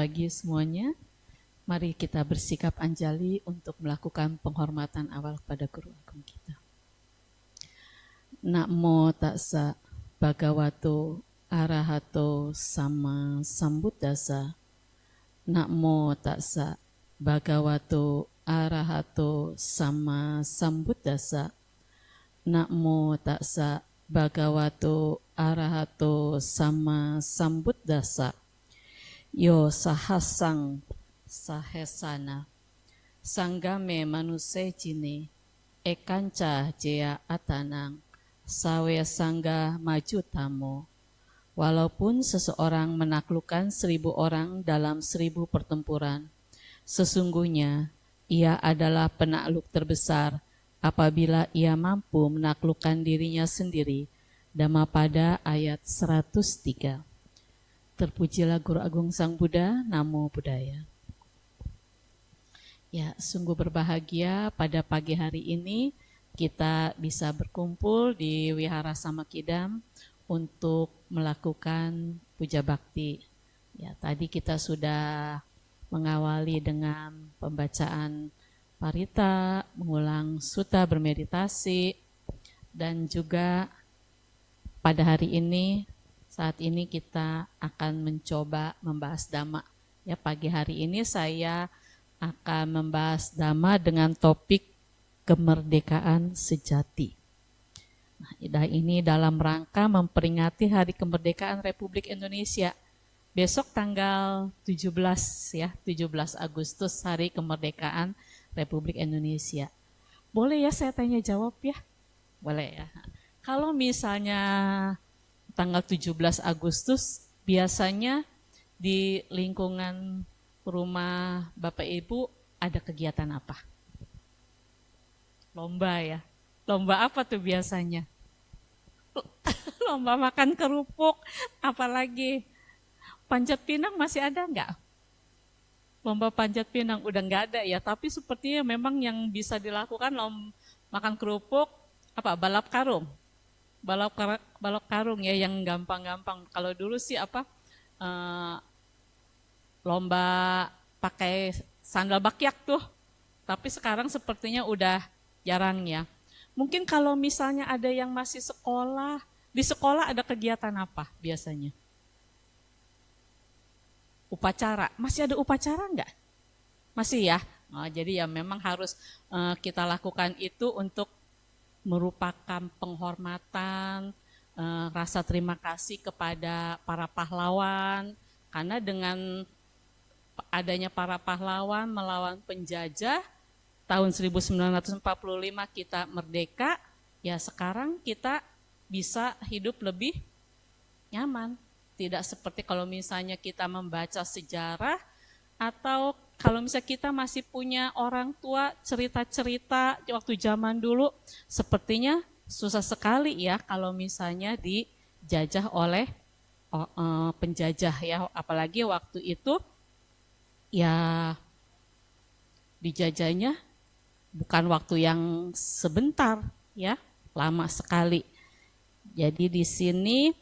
pagi semuanya. Mari kita bersikap anjali untuk melakukan penghormatan awal kepada Guru Agung kita. Namo tassa bhagavato arahato sama sambuddhassa. Namo tassa bhagavato arahato sama sambuddhassa. Namo tassa bhagavato arahato sama sambuddhassa. Yo sahasang sahesana sanggame manuse jine ekanca jaya atanang sawe sangga maju tamo. Walaupun seseorang menaklukkan 1000 orang dalam 1000 pertempuran, sesungguhnya ia adalah penakluk terbesar apabila ia mampu menaklukkan dirinya sendiri. Dhammapada ayat 103. Terpujilah Guru Agung Sang Buddha, Namo Buddhaya. Ya, sungguh berbahagia pada pagi hari ini kita bisa berkumpul di Wihara Samakidam untuk melakukan puja bakti. Ya, tadi kita sudah mengawali dengan pembacaan parita, mengulang sutta, bermeditasi, dan juga pada hari ini, saat ini kita akan mencoba membahas Dhamma. Ya, pagi hari ini saya akan membahas Dhamma dengan topik kemerdekaan sejati. Nah, ini dalam rangka memperingati Hari Kemerdekaan Republik Indonesia. Besok tanggal 17 ya, 17 Agustus Hari Kemerdekaan Republik Indonesia. Boleh ya saya tanya jawab ya? Boleh ya. Kalau misalnya tanggal 17 Agustus biasanya di lingkungan rumah Bapak Ibu ada kegiatan apa? Lomba ya. Lomba apa tuh biasanya? Lomba makan kerupuk, apalagi panjat pinang masih ada enggak? Lomba panjat pinang udah enggak ada ya, tapi sepertinya memang yang bisa dilakukan lomba makan kerupuk, apa balap karung. Balap karung ya yang gampang-gampang. Kalau dulu sih lomba pakai sandal bakyak tuh. Tapi sekarang sepertinya udah jarang ya. Mungkin kalau misalnya ada yang masih sekolah, di sekolah ada kegiatan apa biasanya? Upacara. Masih ada upacara enggak? Masih ya. Jadi ya memang harus kita lakukan itu untuk merupakan penghormatan, rasa terima kasih kepada para pahlawan, karena dengan adanya para pahlawan melawan penjajah, tahun 1945 kita merdeka, ya sekarang kita bisa hidup lebih nyaman. Tidak seperti kalau misalnya kita membaca sejarah atau kalau misalnya kita masih punya orang tua cerita-cerita waktu zaman dulu, sepertinya susah sekali ya kalau misalnya dijajah oleh penjajah ya, apalagi waktu itu ya dijajahnya bukan waktu yang sebentar ya, lama sekali. Jadi di sini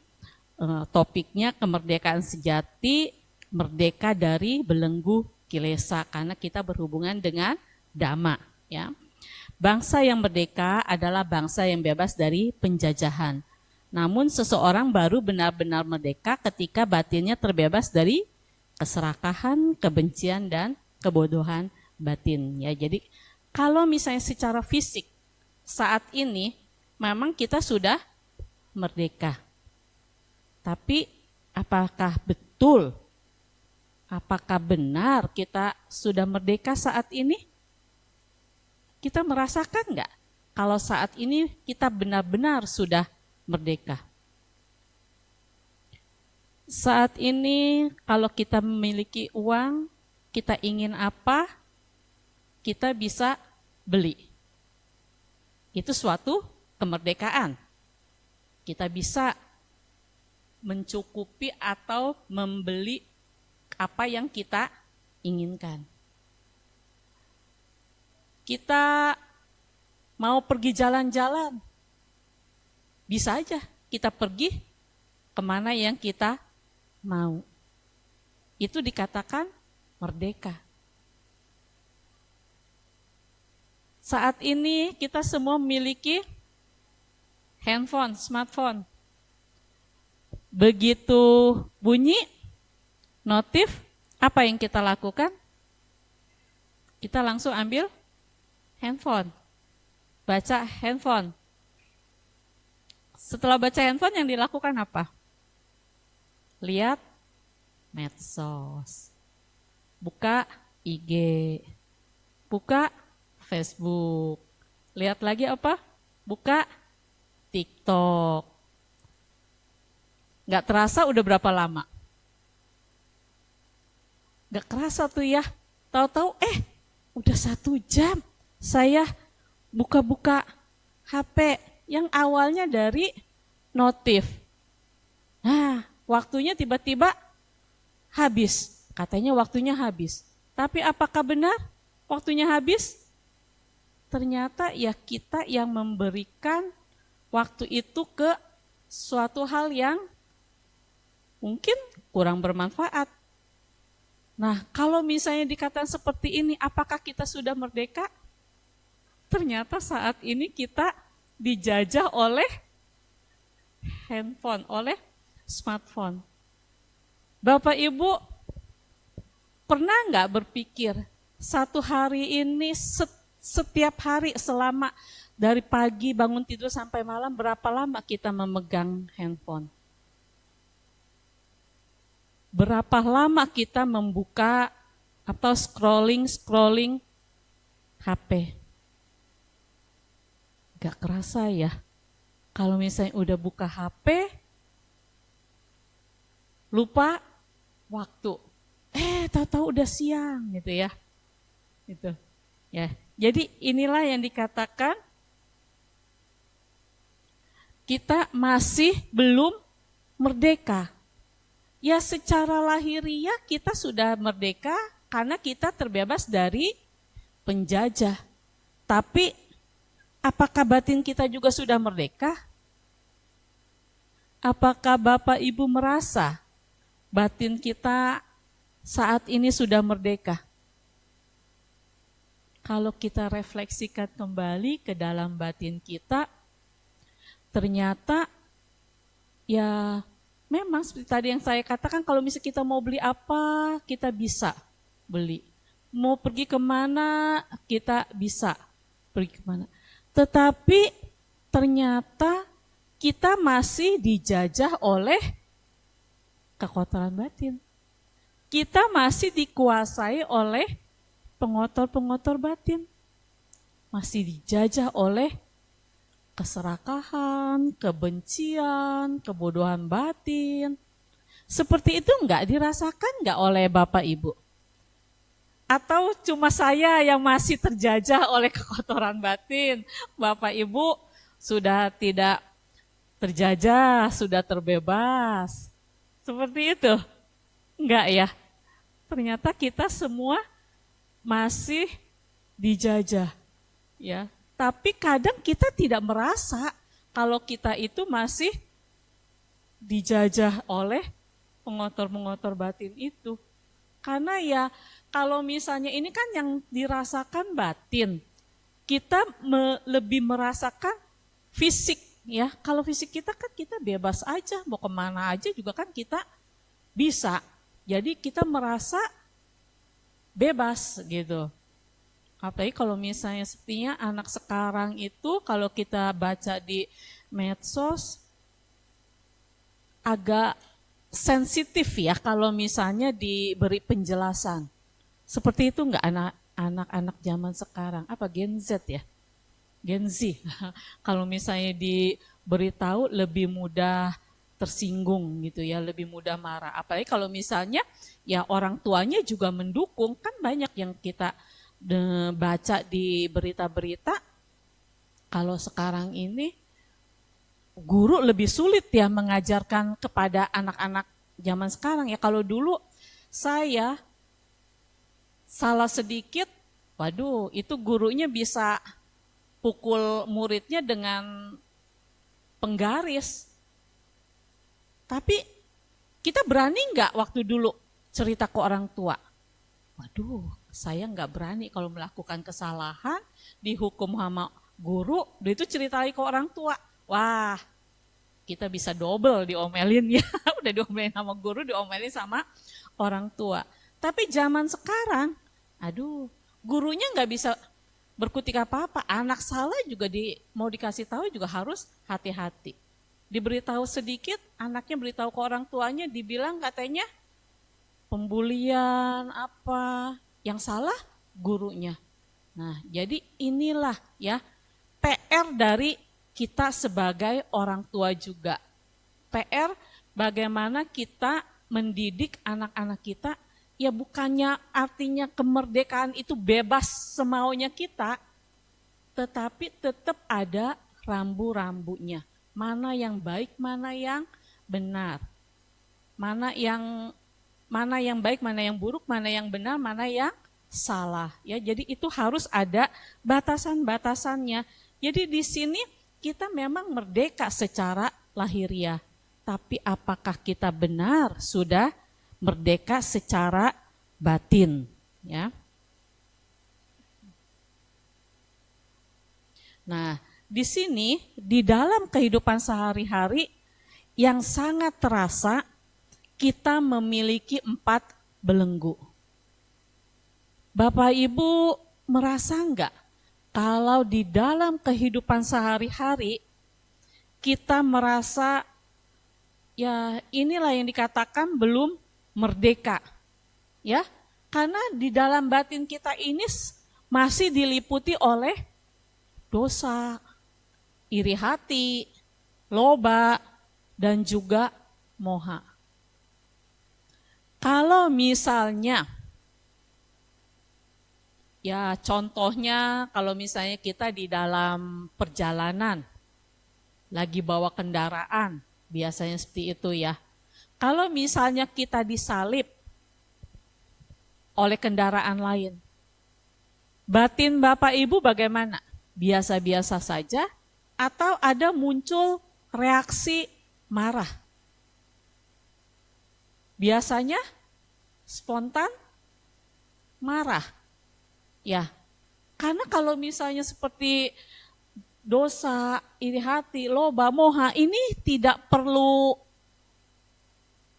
topiknya kemerdekaan sejati, merdeka dari belenggu kilesa, karena kita berhubungan dengan Dhamma ya. Bangsa yang merdeka adalah bangsa yang bebas dari penjajahan. Namun seseorang baru benar-benar merdeka ketika batinnya terbebas dari keserakahan, kebencian, dan kebodohan batin ya. Jadi kalau misalnya secara fisik saat ini memang kita sudah merdeka. Tapi apakah betul? Apakah benar kita sudah merdeka saat ini? Kita merasakan enggak kalau saat ini kita benar-benar sudah merdeka? Saat ini kalau kita memiliki uang, kita ingin apa, kita bisa beli. Itu suatu kemerdekaan. Kita bisa mencukupi atau membeli apa yang kita inginkan. Kita mau pergi jalan-jalan, bisa aja kita pergi kemana yang kita mau. itu dikatakan merdeka. Saat ini kita semua memiliki handphone, smartphone. Begitu bunyi, notif, apa yang kita lakukan? Kita langsung ambil handphone, baca handphone. Setelah baca handphone yang dilakukan apa? Lihat medsos, buka IG, buka Facebook, lihat lagi apa? Buka TikTok. Gak terasa udah berapa lama? Gak kerasa tuh ya, tahu-tahu udah 1 jam saya buka-buka HP yang awalnya dari notif. Nah, waktunya tiba-tiba habis, katanya waktunya habis. Tapi apakah benar waktunya habis? Ternyata ya kita yang memberikan waktu itu ke suatu hal yang mungkin kurang bermanfaat. Nah, kalau misalnya dikatakan seperti ini, apakah kita sudah merdeka? Ternyata saat ini kita dijajah oleh handphone, oleh smartphone. Bapak Ibu, pernah nggak berpikir satu hari ini setiap hari selama dari pagi bangun tidur sampai malam berapa lama kita memegang handphone? Berapa lama kita membuka atau scrolling HP? Gak kerasa ya, kalau misalnya udah buka HP, lupa waktu. Tahu-tahu udah siang gitu ya. Gitu. Ya. Jadi inilah yang dikatakan kita masih belum merdeka. Ya secara lahiriah kita sudah merdeka karena kita terbebas dari penjajah. Tapi apakah batin kita juga sudah merdeka? Apakah Bapak Ibu merasa batin kita saat ini sudah merdeka? Kalau kita refleksikan kembali ke dalam batin kita, ternyata ya memang seperti tadi yang saya katakan, kalau misalnya kita mau beli apa, kita bisa beli. Mau pergi kemana, kita bisa pergi kemana. Tetapi ternyata kita masih dijajah oleh kekotoran batin. Kita masih dikuasai oleh pengotor-pengotor batin. Masih dijajah oleh keserakahan, kebencian, kebodohan batin. Seperti itu enggak dirasakan enggak oleh Bapak Ibu? Atau cuma saya yang masih terjajah oleh kekotoran batin? Bapak Ibu sudah tidak terjajah, sudah terbebas. Seperti itu? Enggak ya? Ternyata kita semua masih dijajah, ya. Tapi kadang kita tidak merasa kalau kita itu masih dijajah oleh pengotor-pengotor batin itu. Karena ya kalau misalnya ini kan yang dirasakan batin, kita lebih merasakan fisik, ya. Kalau fisik kita kan kita bebas aja, mau kemana aja juga kan kita bisa. Jadi kita merasa bebas gitu. Apalagi kalau misalnya sepertinya anak sekarang itu kalau kita baca di medsos agak sensitif ya kalau misalnya diberi penjelasan. Seperti itu enggak anak-anak zaman sekarang? Apa Gen Z ya? Gen Z. Kalau misalnya diberitahu lebih mudah tersinggung gitu ya, lebih mudah marah. Apalagi kalau misalnya ya orang tuanya juga mendukung, kan banyak yang kita baca di berita-berita. Kalau sekarang ini guru lebih sulit ya mengajarkan kepada anak-anak zaman sekarang ya. Kalau dulu saya salah sedikit, waduh itu gurunya bisa pukul muridnya dengan penggaris. Tapi kita berani nggak waktu dulu cerita ke orang tua. Waduh, saya nggak berani kalau melakukan kesalahan, dihukum sama guru, itu cerita lagi ke orang tua. Wah, kita bisa double diomelin ya. Udah diomelin sama guru, diomelin sama orang tua. Tapi zaman sekarang, aduh, gurunya nggak bisa berkutik apa-apa. Anak salah juga mau dikasih tahu juga harus hati-hati. Diberitahu sedikit, anaknya beritahu ke orang tuanya, dibilang katanya pembulian apa, yang salah gurunya. Nah, jadi inilah ya PR dari kita sebagai orang tua juga. PR bagaimana kita mendidik anak-anak kita, ya bukannya artinya kemerdekaan itu bebas semaunya kita, tetapi tetap ada rambu-rambunya. Mana yang baik, mana yang benar. Mana yang baik, mana yang buruk, mana yang benar, mana yang salah. Ya, jadi itu harus ada batasan-batasannya. Jadi di sini kita memang merdeka secara lahiriah, tapi apakah kita benar sudah merdeka secara batin? Ya. Nah, di sini di dalam kehidupan sehari-hari yang sangat terasa, kita memiliki 4 belenggu. Bapak Ibu merasa enggak kalau di dalam kehidupan sehari-hari kita merasa ya inilah yang dikatakan belum merdeka. Ya, karena di dalam batin kita ini masih diliputi oleh dosa, iri hati, loba, dan juga moha. Kalau misalnya, ya contohnya kalau misalnya kita di dalam perjalanan, lagi bawa kendaraan, biasanya seperti itu ya. Kalau misalnya kita disalib oleh kendaraan lain, batin Bapak Ibu bagaimana? Biasa-biasa saja atau ada muncul reaksi marah? Biasanya spontan marah. Ya, karena kalau misalnya seperti dosa, iri hati, loba, moha, ini tidak perlu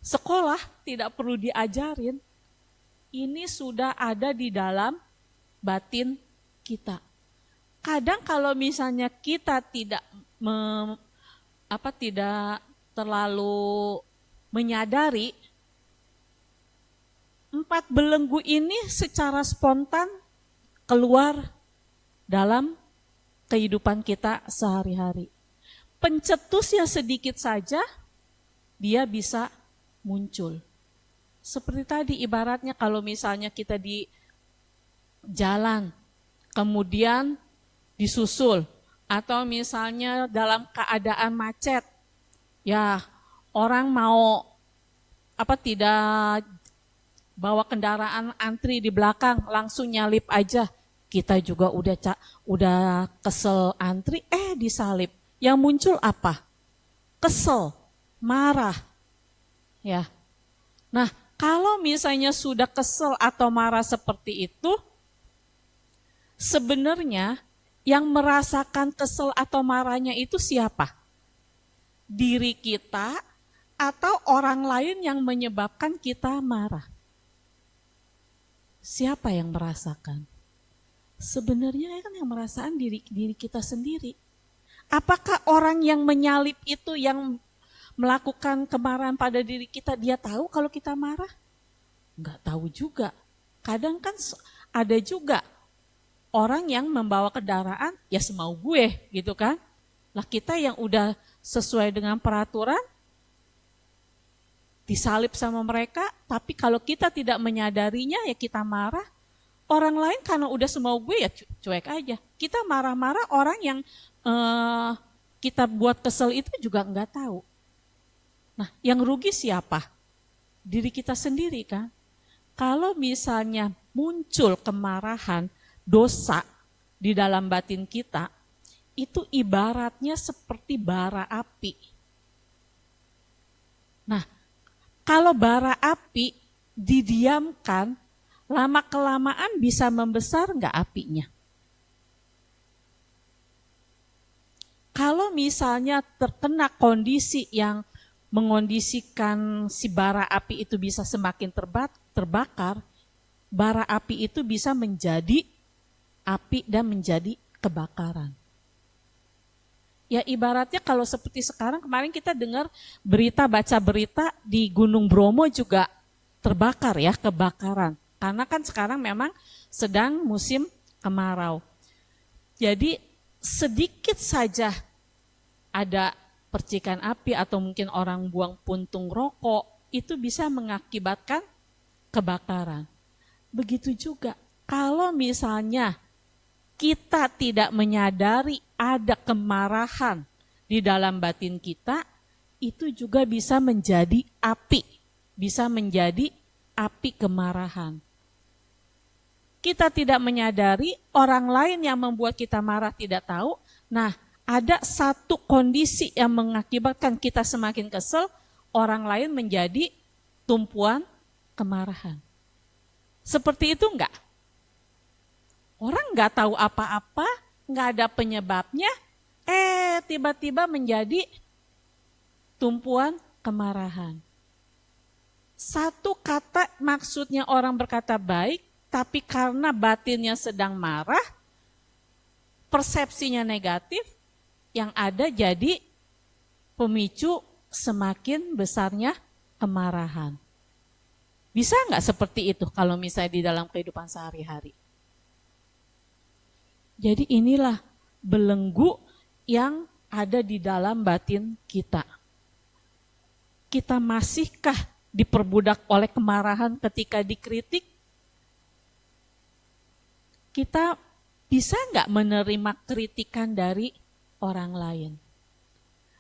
sekolah, tidak perlu diajarin. Ini sudah ada di dalam batin kita. Kadang kalau misalnya kita tidak terlalu menyadari, 4 belenggu ini secara spontan keluar dalam kehidupan kita sehari-hari. Pencetusnya sedikit saja, dia bisa muncul. Seperti tadi ibaratnya kalau misalnya kita di jalan, kemudian disusul, atau misalnya dalam keadaan macet, ya orang mau tidak bawa kendaraan antri di belakang, langsung nyalip aja. Kita juga udah kesel antri, disalip. Yang muncul apa? Kesel, marah. Ya. Nah, kalau misalnya sudah kesel atau marah seperti itu, sebenarnya yang merasakan kesel atau marahnya itu siapa? Diri kita atau orang lain yang menyebabkan kita marah? Siapa yang merasakan? Sebenarnya kan yang merasakan diri kita sendiri. Apakah orang yang menyalip itu, yang melakukan kemarahan pada diri kita, dia tahu kalau kita marah? Enggak tahu juga. Kadang kan ada juga orang yang membawa kendaraan, ya semau gue gitu kan. Lah kita yang udah sesuai dengan peraturan, disalip sama mereka, tapi kalau kita tidak menyadarinya ya kita marah. Orang lain karena udah semau gue ya cuek aja. Kita marah-marah, orang yang kita buat kesel itu juga enggak tahu. Nah, yang rugi siapa? Diri kita sendiri kan. Kalau misalnya muncul kemarahan, dosa di dalam batin kita, itu ibaratnya seperti bara api. Nah, kalau bara api didiamkan, lama-kelamaan bisa membesar nggak apinya? Kalau misalnya terkena kondisi yang mengondisikan si bara api itu bisa semakin terbakar, bara api itu bisa menjadi api dan menjadi kebakaran. Ya ibaratnya kalau seperti sekarang, kemarin kita dengar baca berita di Gunung Bromo juga terbakar ya, kebakaran. Karena kan sekarang memang sedang musim kemarau. Jadi sedikit saja ada percikan api atau mungkin orang buang puntung rokok, itu bisa mengakibatkan kebakaran. Begitu juga kalau misalnya kita tidak menyadari ada kemarahan di dalam batin kita, itu juga bisa menjadi api, bisa menjadi api kemarahan. Kita tidak menyadari, orang lain yang membuat kita marah tidak tahu. Nah, ada satu kondisi yang mengakibatkan kita semakin kesel, orang lain menjadi tumpuan kemarahan. Seperti itu enggak? Orang enggak tahu apa-apa, enggak ada penyebabnya, tiba-tiba menjadi tumpuan kemarahan. Satu kata maksudnya orang berkata baik, tapi karena batinnya sedang marah, persepsinya negatif, yang ada jadi pemicu semakin besarnya kemarahan. Bisa nggak seperti itu kalau misalnya di dalam kehidupan sehari-hari? Jadi inilah belenggu yang ada di dalam batin kita. Kita masihkah diperbudak oleh kemarahan ketika dikritik? Kita bisa nggak menerima kritikan dari orang lain?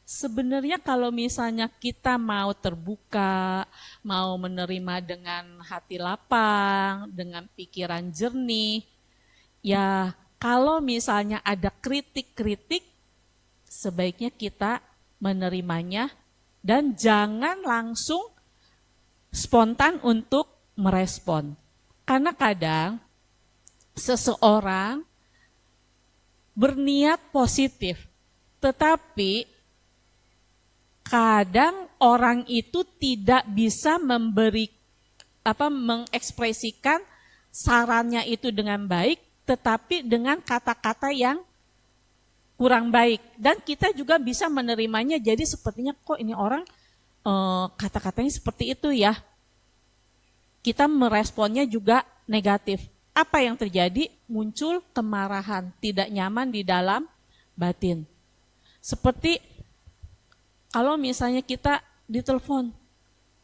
Sebenarnya kalau misalnya kita mau terbuka, mau menerima dengan hati lapang, dengan pikiran jernih, ya kalau misalnya ada kritik-kritik, sebaiknya kita menerimanya dan jangan langsung spontan untuk merespon. Karena kadang seseorang berniat positif, tetapi kadang orang itu tidak bisa mengekspresikan sarannya itu dengan baik, tetapi dengan kata-kata yang kurang baik. Dan kita juga bisa menerimanya, jadi sepertinya kok ini orang kata-katanya seperti itu ya. Kita meresponnya juga negatif. Apa yang terjadi? Muncul kemarahan, tidak nyaman di dalam batin. Seperti kalau misalnya kita ditelepon,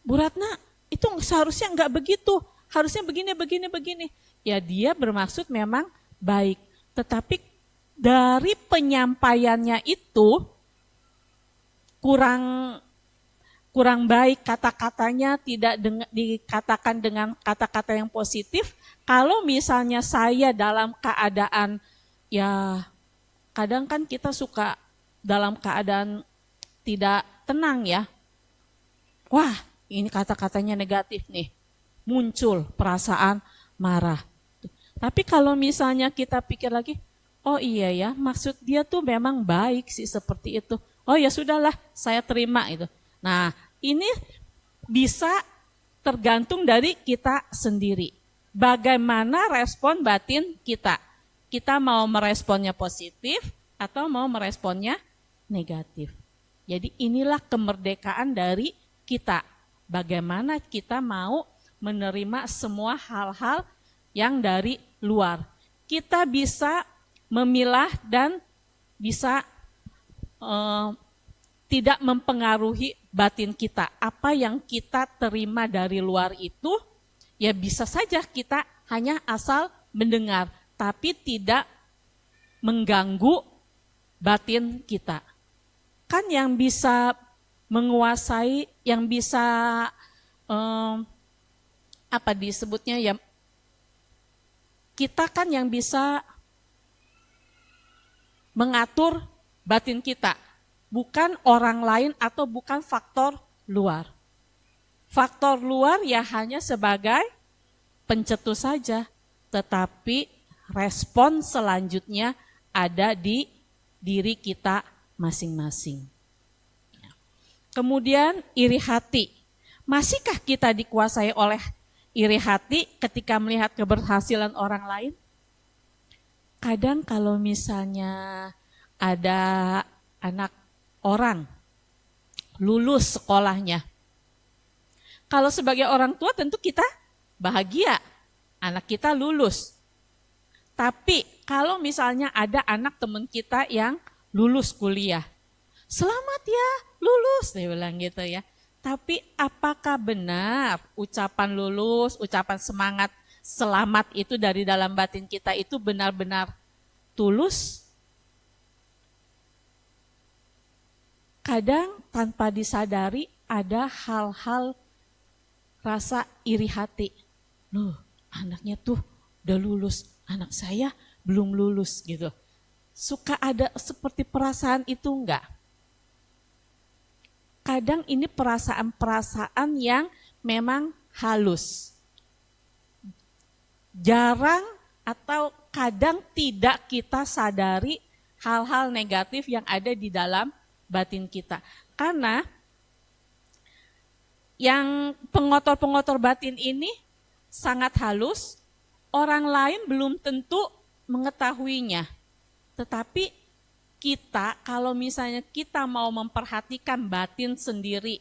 Bu Ratna, itu seharusnya enggak begitu, harusnya begini. Ya dia bermaksud memang baik, tetapi dari penyampaiannya itu kurang baik, kata-katanya tidak dikatakan dengan kata-kata yang positif. Kalau misalnya saya dalam keadaan, ya kadang kan kita suka dalam keadaan tidak tenang ya. Wah, ini kata-katanya negatif nih. Muncul perasaan marah. Tapi kalau misalnya kita pikir lagi, oh iya ya, maksud dia tuh memang baik sih seperti itu. Oh ya sudahlah, saya terima itu. Nah, ini bisa tergantung dari kita sendiri. Bagaimana respon batin kita? Kita mau meresponnya positif atau mau meresponnya negatif. Jadi inilah kemerdekaan dari kita. Bagaimana kita mau menerima semua hal-hal yang dari luar. Kita bisa memilah dan bisa tidak mempengaruhi batin kita. Apa yang kita terima dari luar itu, ya bisa saja kita hanya asal mendengar, tapi tidak mengganggu batin kita. Kan yang bisa menguasai, yang bisa disebutnya ya, kita kan yang bisa mengatur batin kita, bukan orang lain atau bukan faktor luar. Faktor luar ya hanya sebagai pencetus saja, tetapi respon selanjutnya ada di diri kita masing-masing. Kemudian iri hati. Masihkah kita dikuasai oleh iri hati ketika melihat keberhasilan orang lain? Kadang kalau misalnya ada anak orang lulus sekolahnya, kalau sebagai orang tua tentu kita bahagia anak kita lulus. Tapi kalau misalnya ada anak teman kita yang lulus kuliah, selamat ya lulus, dia bilang gitu ya. Tapi apakah benar ucapan lulus, ucapan semangat, selamat itu dari dalam batin kita itu benar-benar tulus? Kadang tanpa disadari ada hal-hal rasa iri hati. Loh, anaknya tuh udah lulus, anak saya belum lulus gitu. Suka ada seperti perasaan itu enggak? Kadang ini perasaan-perasaan yang memang halus. Jarang atau kadang tidak kita sadari hal-hal negatif yang ada di dalam batin kita. Karena yang pengotor-pengotor batin ini sangat halus, orang lain belum tentu mengetahuinya. Tetapi kita, kalau misalnya kita mau memperhatikan batin sendiri,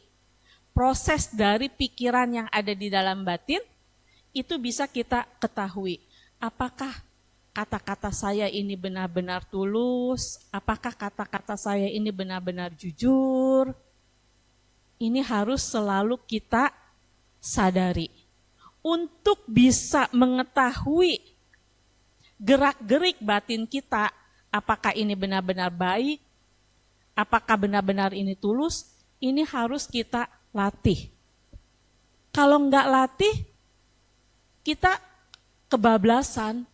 proses dari pikiran yang ada di dalam batin, itu bisa kita ketahui. Apakah kata-kata saya ini benar-benar tulus? Apakah kata-kata saya ini benar-benar jujur? Ini harus selalu kita sadari. Untuk bisa mengetahui gerak-gerik batin kita, apakah ini benar-benar baik? Apakah benar-benar ini tulus? Ini harus kita latih. Kalau enggak latih, kita kebablasan.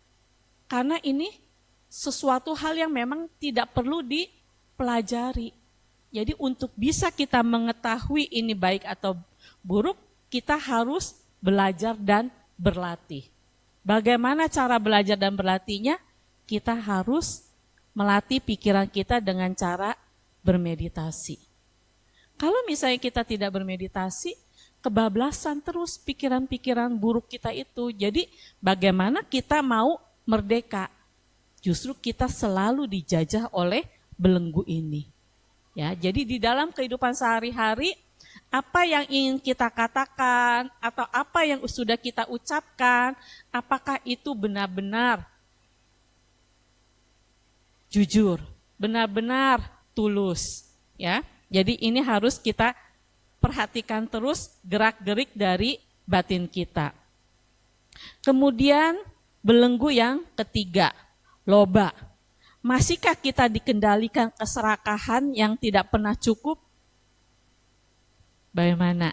Karena ini sesuatu hal yang memang tidak perlu dipelajari. Jadi untuk bisa kita mengetahui ini baik atau buruk, kita harus belajar dan berlatih. Bagaimana cara belajar dan berlatihnya? Kita harus melatih pikiran kita dengan cara bermeditasi. Kalau misalnya kita tidak bermeditasi, kebablasan terus pikiran-pikiran buruk kita itu. Jadi bagaimana kita mau merdeka? Justru kita selalu dijajah oleh belenggu ini. Ya, jadi di dalam kehidupan sehari-hari, apa yang ingin kita katakan atau apa yang sudah kita ucapkan, apakah itu benar-benar jujur, benar-benar tulus, ya. Jadi ini harus kita perhatikan terus gerak-gerik dari batin kita. Kemudian belenggu yang ketiga, loba. Masihkah kita dikendalikan keserakahan yang tidak pernah cukup? Bagaimana?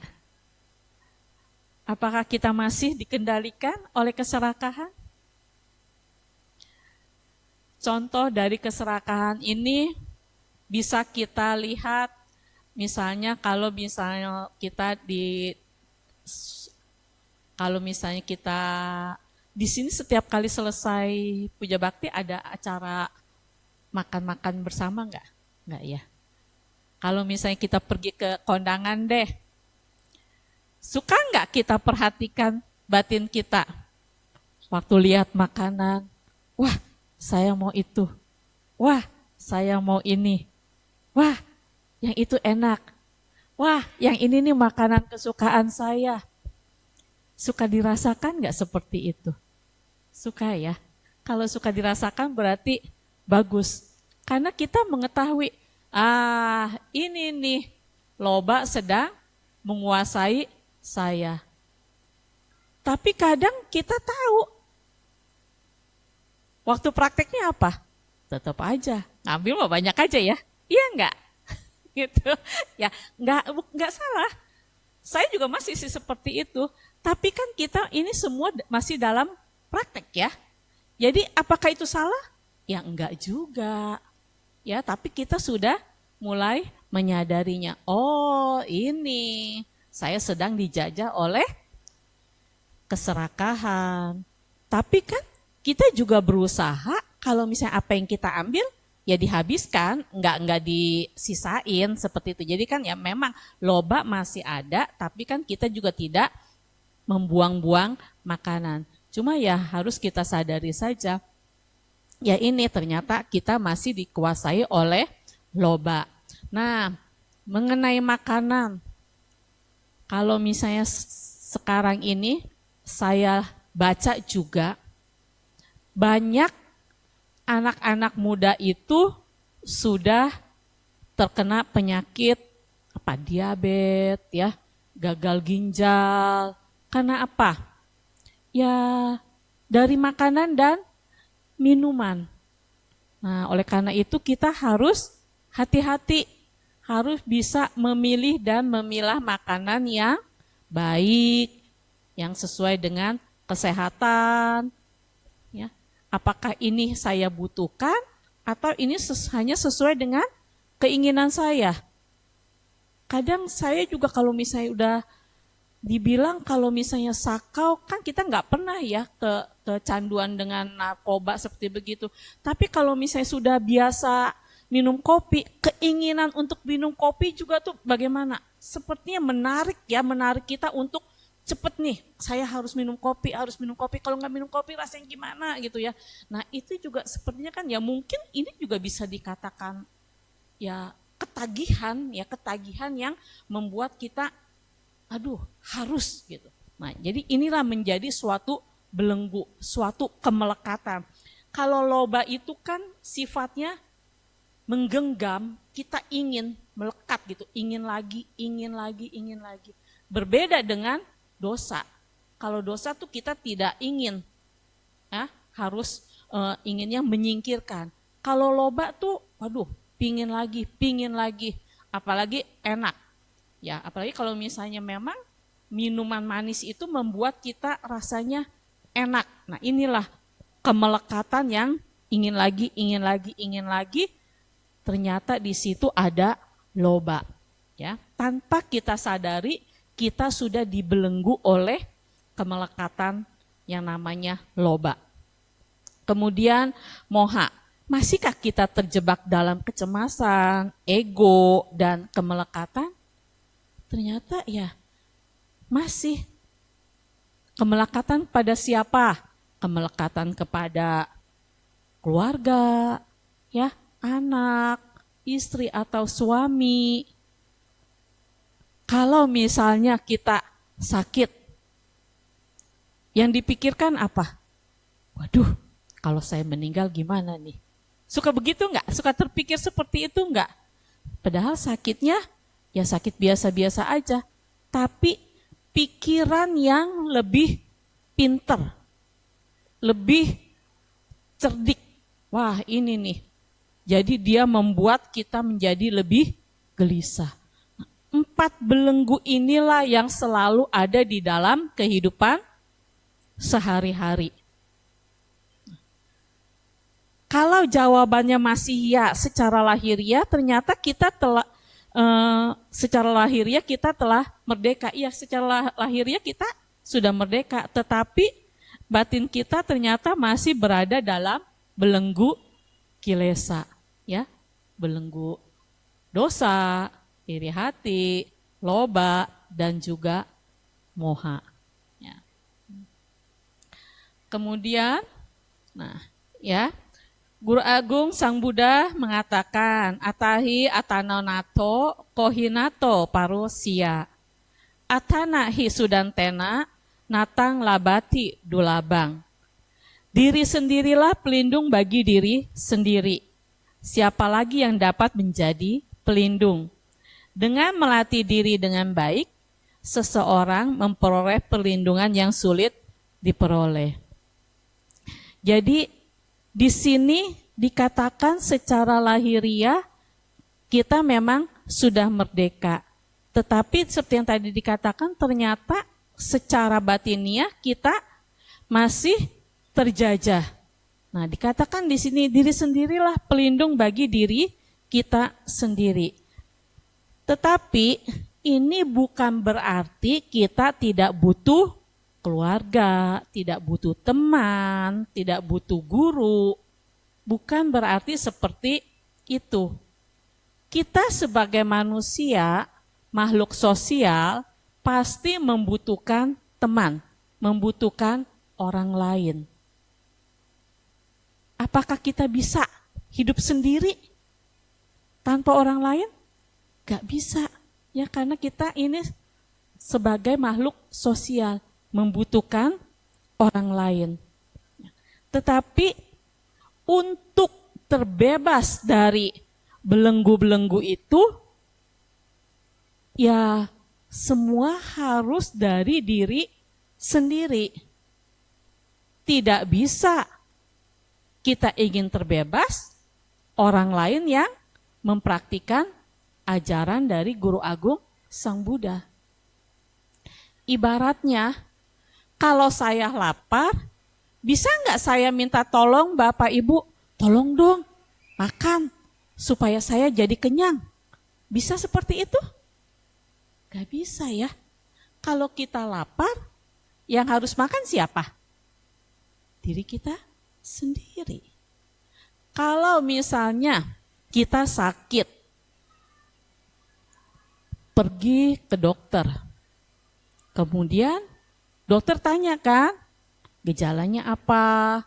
Apakah kita masih dikendalikan oleh keserakahan? Contoh dari keserakahan ini bisa kita lihat, misalnya kalau misalnya kita di sini setiap kali selesai puja bakti ada acara makan-makan bersama enggak? Enggak ya. Kalau misalnya kita pergi ke kondangan deh, suka enggak kita perhatikan batin kita? Waktu lihat makanan, wah saya mau itu, wah saya mau ini, wah yang itu enak, wah yang ini nih makanan kesukaan saya. Suka dirasakan enggak seperti itu? Suka ya. Kalau suka dirasakan berarti bagus. Karena kita mengetahui, ini nih loba sedang menguasai saya. Tapi kadang kita tahu, waktu prakteknya apa? Tetap aja, ngambil mah banyak aja ya. Iya enggak? Gitu. Ya, enggak salah. Saya juga masih seperti itu. Tapi kan kita ini semua masih dalam praktek ya. Jadi apakah itu salah? Ya enggak juga. Ya, tapi kita sudah mulai menyadarinya. Oh, ini saya sedang dijajah oleh keserakahan. Tapi kan kita juga berusaha kalau misalnya apa yang kita ambil ya dihabiskan, nggak disisain seperti itu. Jadi kan ya memang loba masih ada, tapi kan kita juga tidak membuang-buang makanan. Cuma ya harus kita sadari saja, ya ini ternyata kita masih dikuasai oleh loba. Nah, mengenai makanan, kalau misalnya sekarang ini saya baca juga banyak anak-anak muda itu sudah terkena penyakit diabetes ya, gagal ginjal. Karena apa? Ya dari makanan dan minuman. Nah, oleh karena itu kita harus hati-hati, harus bisa memilih dan memilah makanan yang baik, yang sesuai dengan kesehatan. Ya, apakah ini saya butuhkan atau ini hanya sesuai dengan keinginan saya? Kadang saya juga kalau misalnya udah dibilang kalau misalnya sakau, kan kita nggak pernah ya kecanduan dengan narkoba seperti begitu. Tapi kalau misalnya sudah biasa minum kopi, keinginan untuk minum kopi juga tuh bagaimana? Sepertinya menarik kita untuk cepet nih, saya harus minum kopi, kalau nggak minum kopi rasanya gimana gitu ya. Nah itu juga sepertinya kan ya mungkin ini juga bisa dikatakan ya ketagihan yang membuat kita harus gitu. Nah, jadi inilah menjadi suatu belenggu, suatu kemelekatan. Kalau loba itu kan sifatnya menggenggam, kita ingin melekat gitu, ingin lagi. Berbeda dengan dosa. Kalau dosa tuh kita tidak ingin, harus inginnya menyingkirkan. Kalau loba tuh, pingin lagi, apalagi enak. Ya, apalagi kalau misalnya memang minuman manis itu membuat kita rasanya enak. Nah, inilah kemelekatan yang ingin lagi. Ternyata di situ ada loba. Ya, tanpa kita sadari kita sudah dibelenggu oleh kemelekatan yang namanya loba. Kemudian moha. Masihkah kita terjebak dalam kecemasan, ego, dan kemelekatan? Ternyata ya masih. Kemelekatan pada siapa? Kemelekatan kepada keluarga, ya, anak, istri atau suami. Kalau misalnya kita sakit, yang dipikirkan apa? Waduh, kalau saya meninggal gimana nih? Suka begitu enggak? Suka terpikir seperti itu enggak? Padahal sakitnya ya sakit biasa-biasa aja, tapi pikiran yang lebih pinter, lebih cerdik. Wah ini nih, jadi dia membuat kita menjadi lebih gelisah. 4 belenggu inilah yang selalu ada di dalam kehidupan sehari-hari. Kalau jawabannya masih ya secara lahiriah, ternyata kita telah secara lahiriah kita telah merdeka. Iya, secara lahiriah kita sudah merdeka, tetapi batin kita ternyata masih berada dalam belenggu kilesa, ya, belenggu dosa, iri hati, loba, dan juga moha. Ya. Kemudian, Guru Agung Sang Buddha mengatakan, atahi atanonato kohinato parusia. Atana hi sudantena natang labati dulabang. Diri sendirilah pelindung bagi diri sendiri. Siapa lagi yang dapat menjadi pelindung? Dengan melatih diri dengan baik, seseorang memperoleh perlindungan yang sulit diperoleh. Jadi, di sini dikatakan secara lahiriah kita memang sudah merdeka. Tetapi seperti yang tadi dikatakan ternyata secara batiniah kita masih terjajah. Nah, dikatakan di sini diri sendirilah pelindung bagi diri kita sendiri. Tetapi ini bukan berarti kita tidak butuh keluarga, tidak butuh teman, tidak butuh guru. Bukan berarti seperti itu. Kita sebagai manusia, makhluk sosial, pasti membutuhkan teman, membutuhkan orang lain. Apakah kita bisa hidup sendiri tanpa orang lain? Gak bisa. Ya, karena kita ini sebagai makhluk sosial membutuhkan orang lain. Tetapi untuk terbebas dari belenggu-belenggu itu, ya semua harus dari diri sendiri. Tidak bisa kita ingin terbebas, orang lain yang mempraktikkan ajaran dari Guru Agung Sang Buddha. Ibaratnya, kalau saya lapar, bisa nggak saya minta tolong Bapak Ibu, tolong dong makan supaya saya jadi kenyang. Bisa seperti itu? Gak bisa ya. Kalau kita lapar, yang harus makan siapa? Diri kita sendiri. Kalau misalnya kita sakit, pergi ke dokter. Kemudian dokter tanya kan, gejalanya apa?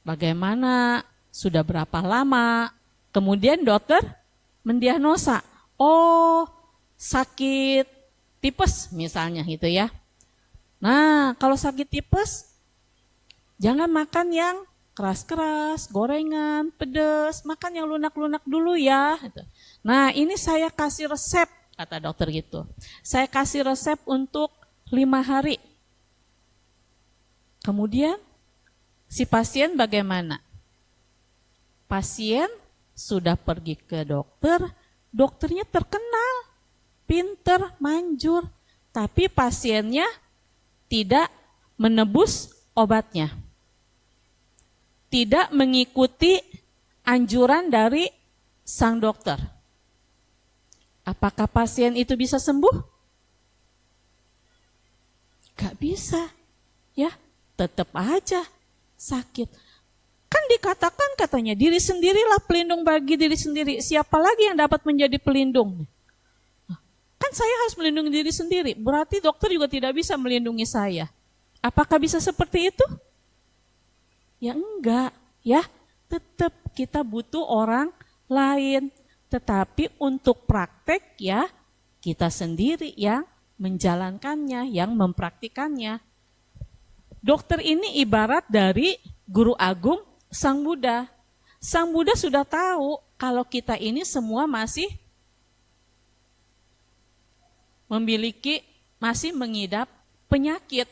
Bagaimana? Sudah berapa lama? Kemudian dokter mendiagnosa, oh sakit tipes misalnya gitu ya. Nah, kalau sakit tipes, jangan makan yang keras-keras, gorengan, pedas, makan yang lunak-lunak dulu ya. Nah, ini saya kasih resep, kata dokter gitu. Saya kasih resep untuk 5 hari. Kemudian si pasien bagaimana? Pasien sudah pergi ke dokter, dokternya terkenal, pinter, manjur, tapi pasiennya tidak menebus obatnya. Tidak mengikuti anjuran dari sang dokter. Apakah pasien itu bisa sembuh? Gak bisa, ya, tetap aja sakit. Kan dikatakan katanya diri sendirilah pelindung bagi diri sendiri. Siapa lagi yang dapat menjadi pelindung? Kan saya harus melindungi diri sendiri. Berarti dokter juga tidak bisa melindungi saya. Apakah bisa seperti itu? Ya enggak, ya. Tetap kita butuh orang lain. Tetapi untuk praktek ya kita sendiri yang menjalankannya, yang mempraktikannya. Dokter ini ibarat dari Guru Agung Sang Buddha. Sang Buddha sudah tahu kalau kita ini semua masih memiliki, masih mengidap penyakit.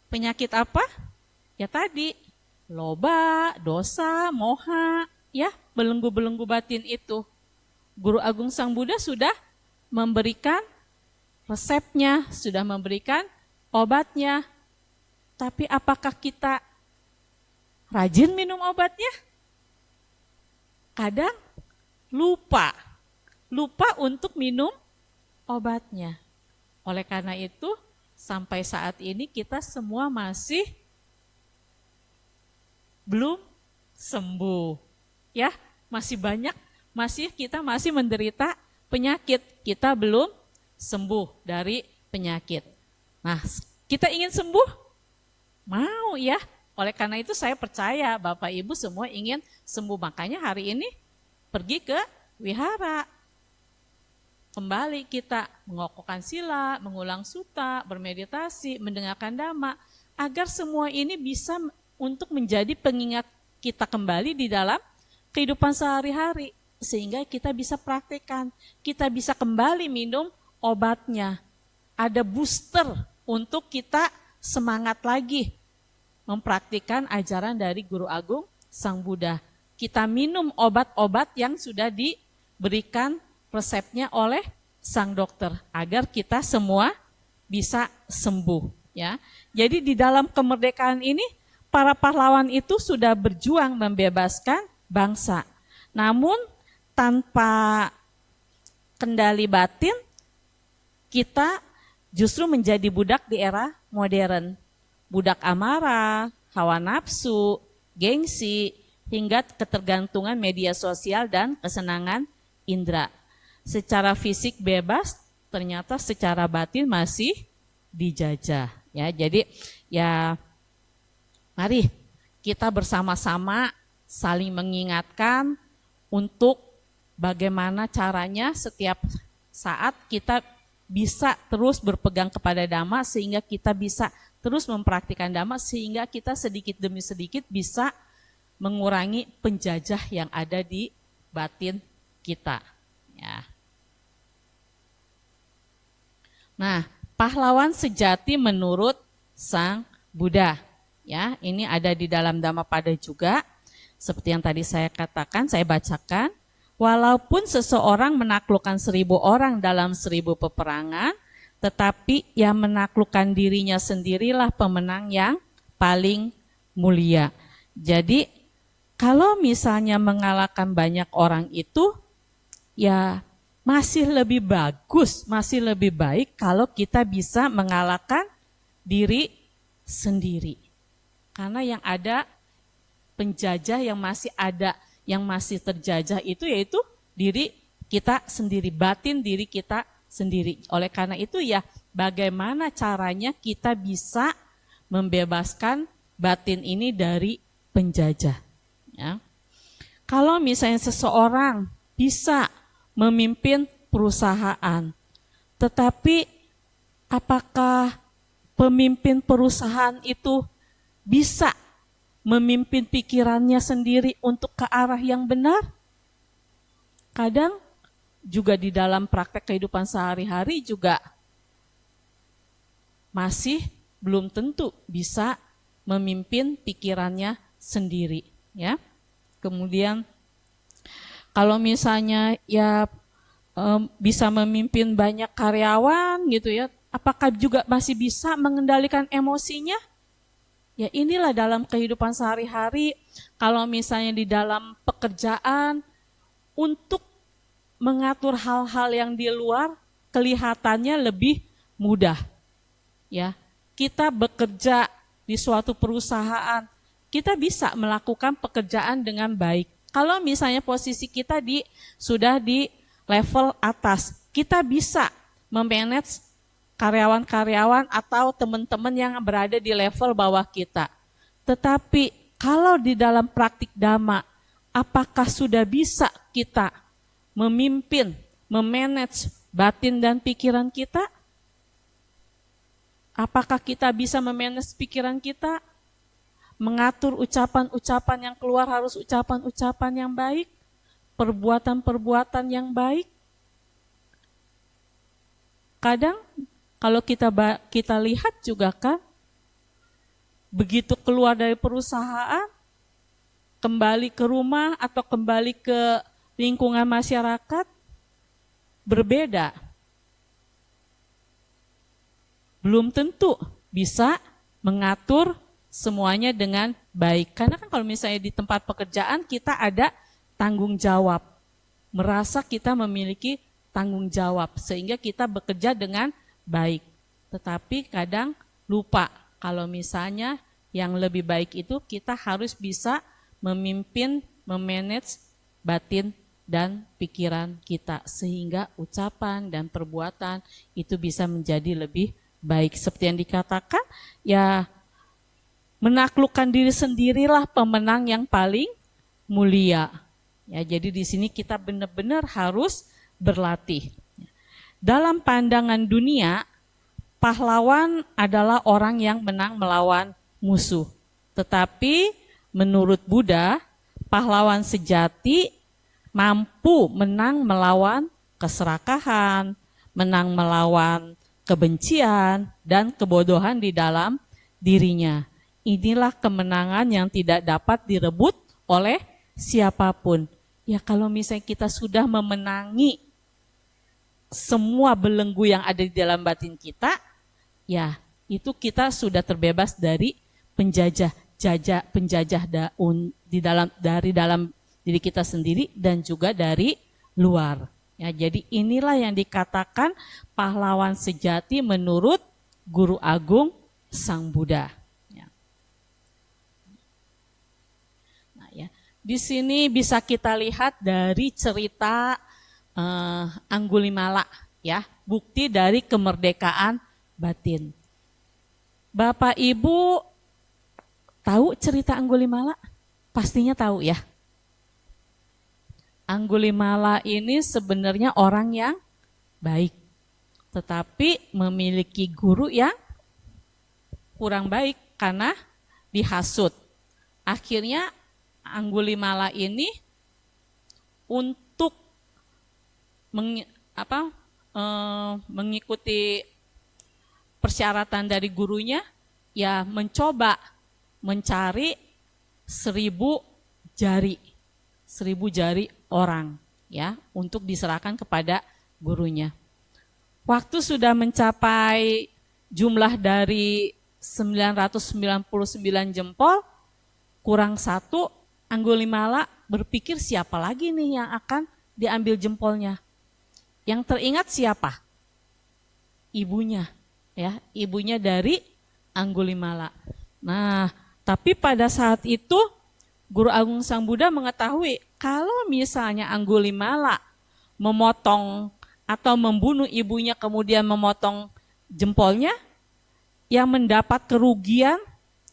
Penyakit apa? Ya tadi, loba, dosa, moha, ya belenggu-belenggu batin itu. Guru Agung Sang Buddha sudah memberikan resepnya, sudah memberikan obatnya. Tapi apakah kita rajin minum obatnya? Kadang lupa untuk minum obatnya. Oleh karena itu, sampai saat ini kita semua masih belum sembuh. Ya, masih banyak, kita masih menderita penyakit. Kita belum sembuh dari penyakit. Nah, kita ingin sembuh? Mau ya. Oleh karena itu saya percaya Bapak Ibu semua ingin sembuh. Makanya hari ini pergi ke wihara. Kembali kita mengokohkan sila, mengulang sutta, bermeditasi, mendengarkan dhamma. Agar semua ini bisa untuk menjadi pengingat kita kembali di dalam kehidupan sehari-hari. Sehingga kita bisa praktekkan, kita bisa kembali minum obatnya. Ada booster untuk kita semangat lagi mempraktikkan ajaran dari Guru Agung Sang Buddha. Kita minum obat-obat yang sudah diberikan resepnya oleh sang dokter agar kita semua bisa sembuh ya. Jadi di dalam kemerdekaan ini para pahlawan itu sudah berjuang membebaskan bangsa. Namun tanpa kendali batin, kita justru menjadi budak di era modern. Budak amarah, hawa nafsu, gengsi, hingga ketergantungan media sosial dan kesenangan indera. Secara fisik bebas, ternyata secara batin masih dijajah. Ya, jadi ya mari kita bersama-sama saling mengingatkan untuk bagaimana caranya setiap saat kita bisa terus berpegang kepada Dhamma, sehingga kita bisa terus mempraktikkan Dhamma, sehingga kita sedikit demi sedikit bisa mengurangi penjajah yang ada di batin kita. Ya. Nah, pahlawan sejati menurut Sang Buddha. Ya, ini ada di dalam Dhammapada juga. Seperti yang tadi saya katakan, saya bacakan. Walaupun seseorang menaklukkan 1000 orang dalam 1000 peperangan, tetapi yang menaklukkan dirinya sendirilah pemenang yang paling mulia. Jadi kalau misalnya mengalahkan banyak orang itu, ya masih lebih bagus, masih lebih baik kalau kita bisa mengalahkan diri sendiri. Karena yang ada penjajah yang masih ada, yang masih terjajah itu yaitu diri kita sendiri, batin diri kita sendiri. Oleh karena itu ya bagaimana caranya kita bisa membebaskan batin ini dari penjajah. Ya. Kalau misalnya seseorang bisa memimpin perusahaan, tetapi apakah pemimpin perusahaan itu bisa memimpin pikirannya sendiri untuk ke arah yang benar? Kadang juga di dalam praktek kehidupan sehari-hari juga masih belum tentu bisa memimpin pikirannya sendiri, ya. Kemudian kalau misalnya ya bisa memimpin banyak karyawan gitu ya, apakah juga masih bisa mengendalikan emosinya? Ya inilah dalam kehidupan sehari-hari, kalau misalnya di dalam pekerjaan, untuk mengatur hal-hal yang di luar kelihatannya lebih mudah. Ya, kita bekerja di suatu perusahaan, kita bisa melakukan pekerjaan dengan baik. Kalau misalnya posisi kita sudah di level atas, kita bisa memanage karyawan-karyawan atau teman-teman yang berada di level bawah kita. Tetapi kalau di dalam praktik Dhamma, apakah sudah bisa kita memimpin, memanage batin dan pikiran kita? Apakah kita bisa memanage pikiran kita? Mengatur ucapan-ucapan yang keluar harus ucapan-ucapan yang baik, perbuatan-perbuatan yang baik. Kadang kalau kita lihat juga kan, begitu keluar dari perusahaan, kembali ke rumah atau kembali ke lingkungan masyarakat, berbeda. Belum tentu bisa mengatur semuanya dengan baik. Karena kan kalau misalnya di tempat pekerjaan kita ada tanggung jawab. Merasa kita memiliki tanggung jawab sehingga kita bekerja dengan baik. Tetapi kadang lupa kalau misalnya yang lebih baik itu kita harus bisa memimpin, memanage batin dan pikiran kita sehingga ucapan dan perbuatan itu bisa menjadi lebih baik. Seperti yang dikatakan, ya menaklukkan diri sendirilah pemenang yang paling mulia. Ya, jadi di sini kita benar-benar harus berlatih. Dalam pandangan dunia, pahlawan adalah orang yang menang melawan musuh. Tetapi menurut Buddha, pahlawan sejati mampu menang melawan keserakahan, menang melawan kebencian dan kebodohan di dalam dirinya. Inilah kemenangan yang tidak dapat direbut oleh siapapun. Ya kalau misalnya kita sudah memenangi semua belenggu yang ada di dalam batin kita, ya itu kita sudah terbebas dari penjajah dari dalam diri kita sendiri dan juga dari luar. Ya, jadi inilah yang dikatakan pahlawan sejati menurut Guru Agung Sang Buddha. Ya. Nah, ya, di sini bisa kita lihat dari cerita Anggulimala, ya, bukti dari kemerdekaan batin. Bapak Ibu tahu cerita Anggulimala? Pastinya tahu ya. Anggulimala ini sebenarnya orang yang baik, tetapi memiliki guru yang kurang baik karena dihasut. Akhirnya Anggulimala ini untuk mengikuti persyaratan dari gurunya, ya mencoba mencari 1000 jari orang, ya, untuk diserahkan kepada gurunya. Waktu sudah mencapai jumlah dari 999 jempol, kurang 1, Anggulimala berpikir siapa lagi nih yang akan diambil jempolnya. Yang teringat siapa? Ibunya, ya, ibunya dari Anggulimala. Nah, tapi pada saat itu Guru Agung Sang Buddha mengetahui kalau misalnya Anggulimala memotong atau membunuh ibunya kemudian memotong jempolnya, yang mendapat kerugian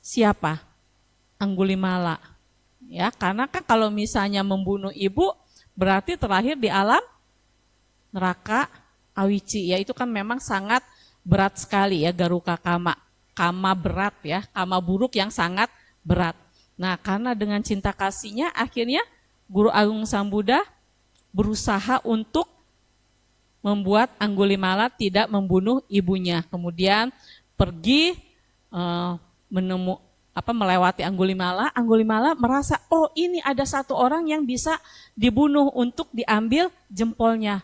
siapa? Anggulimala. Ya, karena kan kalau misalnya membunuh ibu berarti terlahir di alam neraka awici, ya itu kan memang sangat berat sekali ya, garuka kama. Kama berat ya, kama buruk yang sangat berat. Nah, karena dengan cinta kasihnya akhirnya Guru Agung Sang Buddha berusaha untuk membuat Anggulimala tidak membunuh ibunya. Kemudian pergi melewati Anggulimala. Anggulimala merasa, oh ini ada satu orang yang bisa dibunuh untuk diambil jempolnya.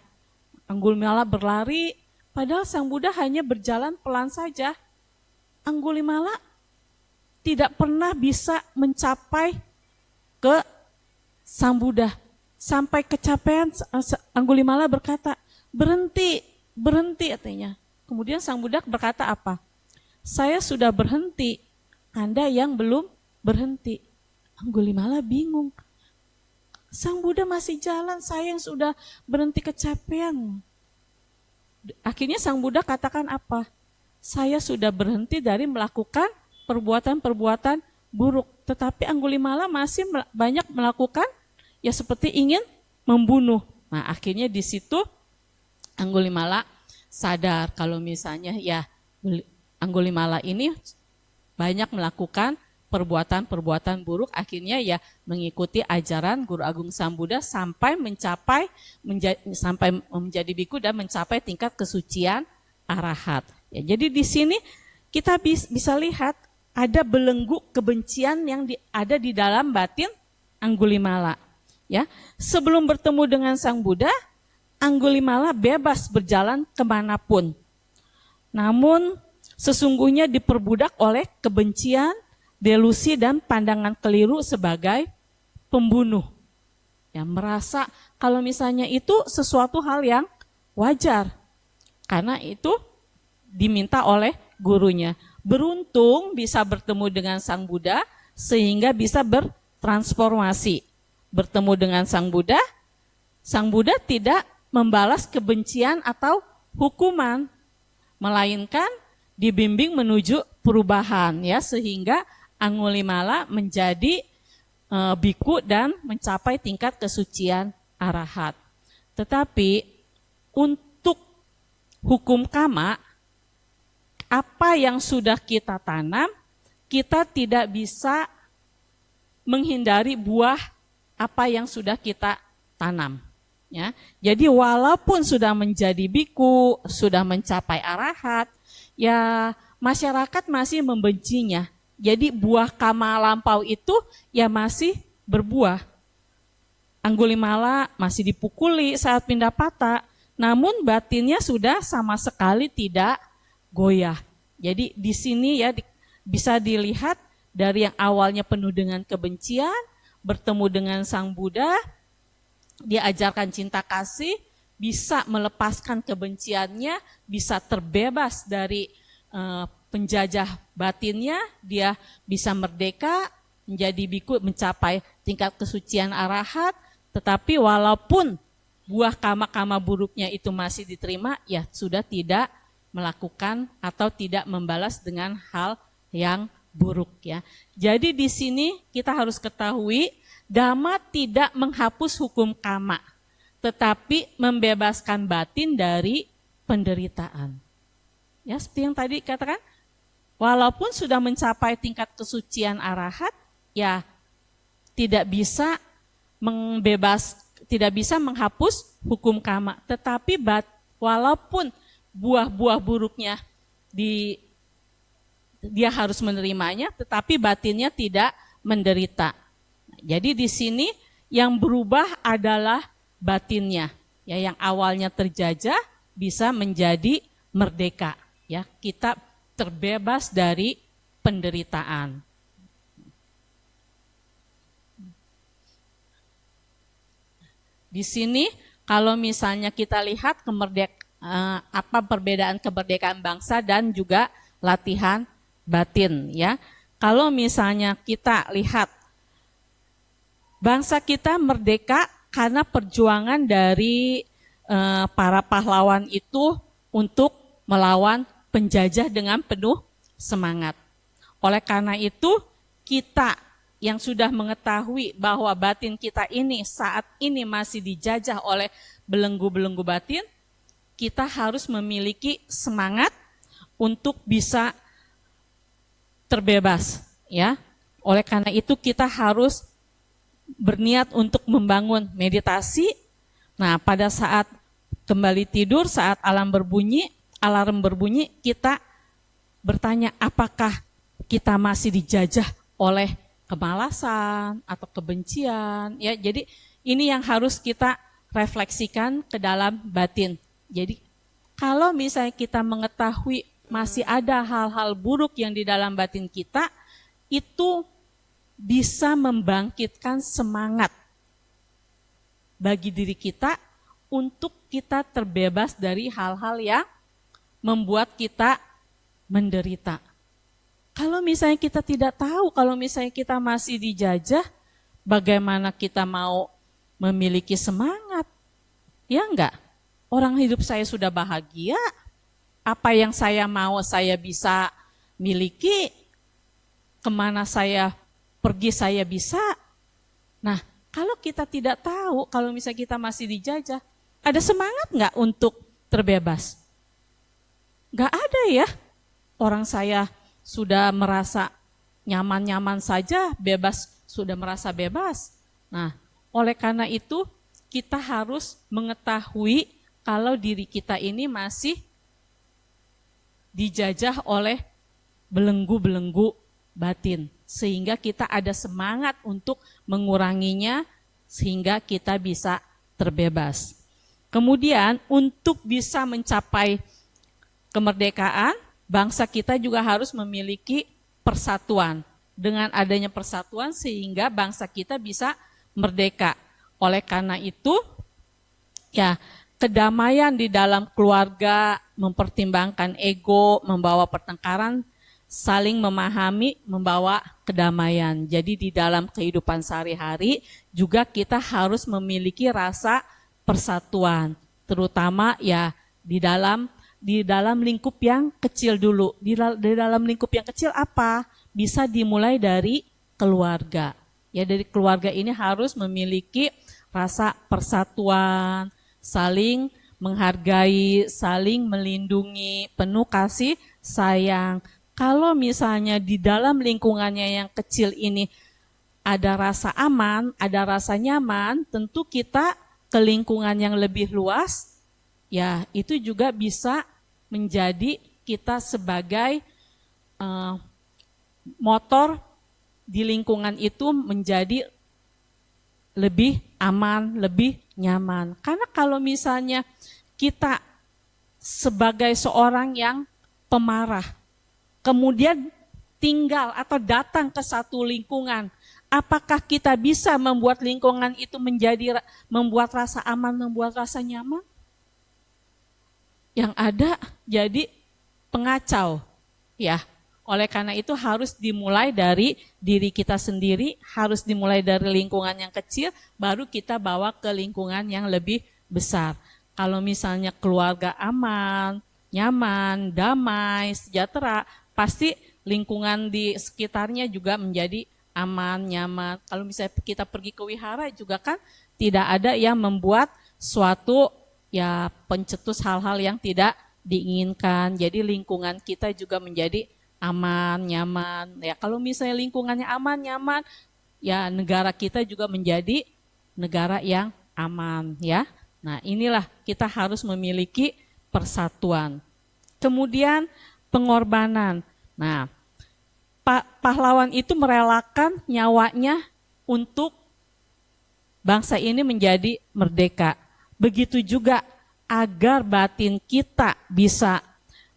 Anggulimala berlari, padahal Sang Buddha hanya berjalan pelan saja. Anggulimala tidak pernah bisa mencapai ke Sang Buddha. Sampai kecapean, Anggulimala berkata, berhenti, berhenti katanya. Kemudian Sang Buddha berkata apa? Saya sudah berhenti, Anda yang belum berhenti. Anggulimala bingung. Sang Buddha masih jalan, saya yang sudah berhenti kecapean. Akhirnya Sang Buddha katakan apa? Saya sudah berhenti dari melakukan perbuatan-perbuatan buruk. Tetapi Anggulimala masih banyak melakukan ya seperti ingin membunuh. Nah, akhirnya di situ Anggulimala sadar kalau misalnya ya Anggulimala ini banyak melakukan perbuatan-perbuatan buruk, akhirnya ya mengikuti ajaran Guru Agung Sang Buddha sampai menjadi biku dan mencapai tingkat kesucian arahat. Ya, jadi di sini kita bisa lihat ada belenggu kebencian yang ada di dalam batin Anggulimala. Ya, sebelum bertemu dengan Sang Buddha, Anggulimala bebas berjalan kemanapun. Namun sesungguhnya diperbudak oleh kebencian, delusi dan pandangan keliru sebagai pembunuh. Ya, merasa kalau misalnya itu sesuatu hal yang wajar. Karena itu diminta oleh gurunya. Beruntung bisa bertemu dengan Sang Buddha sehingga bisa bertransformasi. Bertemu dengan Sang Buddha tidak membalas kebencian atau hukuman, melainkan dibimbing menuju perubahan ya, sehingga Anggulimala menjadi biku dan mencapai tingkat kesucian arahat. Tetapi untuk hukum kama, apa yang sudah kita tanam, kita tidak bisa menghindari buah apa yang sudah kita tanam. Ya, jadi walaupun sudah menjadi biku, sudah mencapai arahat, ya masyarakat masih membencinya. Jadi buah kama lampau itu ya masih berbuah. Anggulimala masih dipukuli saat pindah patah, namun batinnya sudah sama sekali tidak goyah. Jadi di sini ya bisa dilihat dari yang awalnya penuh dengan kebencian, bertemu dengan Sang Buddha, diajarkan cinta kasih, bisa melepaskan kebenciannya, bisa terbebas dari penjajah batinnya, dia bisa merdeka, menjadi biku, mencapai tingkat kesucian arahat, tetapi walaupun buah kama-kama buruknya itu masih diterima, ya sudah tidak melakukan atau tidak membalas dengan hal yang buruk ya. Jadi di sini kita harus ketahui, dhamma tidak menghapus hukum kama, tetapi membebaskan batin dari penderitaan. Ya, seperti yang tadi katakan, walaupun sudah mencapai tingkat kesucian arahat, ya tidak bisa tidak bisa menghapus hukum kama, tetapi walaupun buah-buah buruknya dia harus menerimanya, tetapi batinnya tidak menderita. Jadi di sini yang berubah adalah batinnya, ya, yang awalnya terjajah bisa menjadi merdeka, ya, kita terbebas dari penderitaan. Di sini kalau misalnya kita lihat apa perbedaan kemerdekaan bangsa dan juga latihan batin, ya. Kalau misalnya kita lihat bangsa kita merdeka karena perjuangan dari para pahlawan itu untuk melawan penjajah dengan penuh semangat. Oleh karena itu, kita yang sudah mengetahui bahwa batin kita ini saat ini masih dijajah oleh belenggu-belenggu batin, kita harus memiliki semangat untuk bisa terbebas, ya. Oleh karena itu kita harus berniat untuk membangun meditasi. Nah, pada saat kembali tidur, saat alarm berbunyi, kita bertanya apakah kita masih dijajah oleh kemalasan atau kebencian, ya. Jadi ini yang harus kita refleksikan ke dalam batin. Jadi kalau misalnya kita mengetahui masih ada hal-hal buruk yang di dalam batin kita, itu bisa membangkitkan semangat bagi diri kita untuk kita terbebas dari hal-hal yang membuat kita menderita. Kalau misalnya kita tidak tahu, kalau misalnya kita masih dijajah, bagaimana kita mau memiliki semangat? Ya enggak? Orang hidup saya sudah bahagia, apa yang saya mau saya bisa miliki, kemana saya pergi saya bisa. Nah, kalau kita tidak tahu, kalau misalnya kita masih dijajah, ada semangat enggak untuk terbebas? Enggak ada ya. Orang saya sudah merasa nyaman-nyaman saja, sudah merasa bebas. Nah, oleh karena itu kita harus mengetahui kalau diri kita ini masih dijajah oleh belenggu-belenggu batin. Sehingga kita ada semangat untuk menguranginya sehingga kita bisa terbebas. Kemudian untuk bisa mencapai kemerdekaan, bangsa kita juga harus memiliki persatuan. Dengan adanya persatuan sehingga bangsa kita bisa merdeka. Oleh karena itu, ya, kedamaian di dalam keluarga, mempertimbangkan ego, membawa pertengkaran, saling memahami, membawa kedamaian. Jadi di dalam kehidupan sehari-hari juga kita harus memiliki rasa persatuan. Terutama ya di dalam lingkup yang kecil dulu. Di dalam lingkup yang kecil apa? Bisa dimulai dari keluarga. Ya, dari keluarga ini harus memiliki rasa persatuan, saling menghargai, saling melindungi, penuh kasih sayang. Kalau misalnya di dalam lingkungannya yang kecil ini ada rasa aman, ada rasa nyaman, tentu kita ke lingkungan yang lebih luas, ya itu juga bisa menjadi kita sebagai motor di lingkungan itu menjadi lebih aman, lebih nyaman. Karena kalau misalnya kita sebagai seorang yang pemarah, kemudian tinggal atau datang ke satu lingkungan, apakah kita bisa membuat lingkungan itu membuat rasa aman, membuat rasa nyaman? yang ada jadi pengacau, ya. Oleh karena itu harus dimulai dari diri kita sendiri, harus dimulai dari lingkungan yang kecil, baru kita bawa ke lingkungan yang lebih besar. Kalau misalnya keluarga aman, nyaman, damai, sejahtera, pasti lingkungan di sekitarnya juga menjadi aman, nyaman. Kalau misalnya kita pergi ke wihara juga kan tidak ada yang membuat suatu ya pencetus hal-hal yang tidak diinginkan. Jadi lingkungan kita juga menjadi aman, nyaman. Ya, kalau misalnya lingkungannya aman, nyaman, ya negara kita juga menjadi negara yang aman, ya. Nah, inilah kita harus memiliki persatuan. Kemudian pengorbanan. Nah, pahlawan itu merelakan nyawanya untuk bangsa ini menjadi merdeka. Begitu juga agar batin kita bisa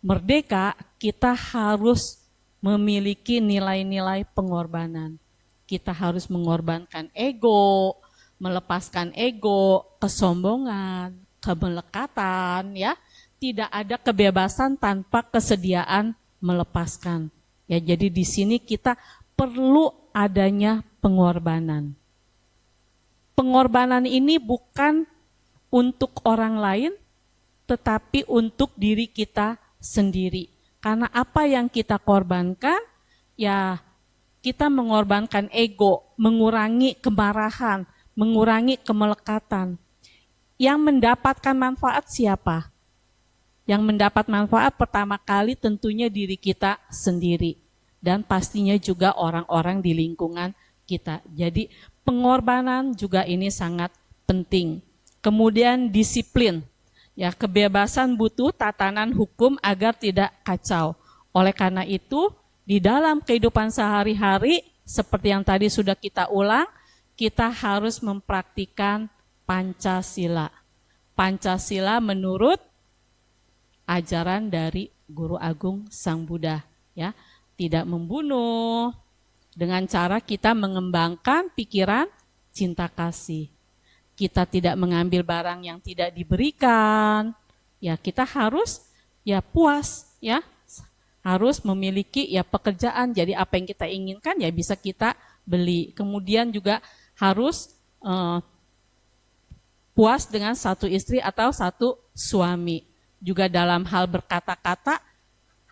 merdeka, kita harus memiliki nilai-nilai pengorbanan. Kita harus mengorbankan ego, melepaskan ego, kesombongan, kemelekatan, ya. Tidak ada kebebasan tanpa kesediaan melepaskan. Ya, jadi di sini kita perlu adanya pengorbanan. Pengorbanan ini bukan untuk orang lain, tetapi untuk diri kita sendiri. Karena apa yang kita korbankan, ya kita mengorbankan ego, mengurangi kemarahan, mengurangi kemelekatan. Yang mendapatkan manfaat siapa? Yang mendapat manfaat pertama kali tentunya diri kita sendiri. Dan pastinya juga orang-orang di lingkungan kita. Jadi pengorbanan juga ini sangat penting. Kemudian disiplin. Ya, kebebasan butuh tatanan hukum agar tidak kacau. Oleh karena itu, di dalam kehidupan sehari-hari, seperti yang tadi sudah kita ulang, kita harus mempraktikkan Pancasila. Pancasila menurut ajaran dari Guru Agung Sang Buddha, ya. Tidak membunuh, dengan cara kita mengembangkan pikiran cinta kasih. Kita tidak mengambil barang yang tidak diberikan. Ya, kita harus ya puas, ya. Harus memiliki ya pekerjaan. Jadi apa yang kita inginkan ya bisa kita beli. Kemudian juga harus puas dengan satu istri atau satu suami. Juga dalam hal berkata-kata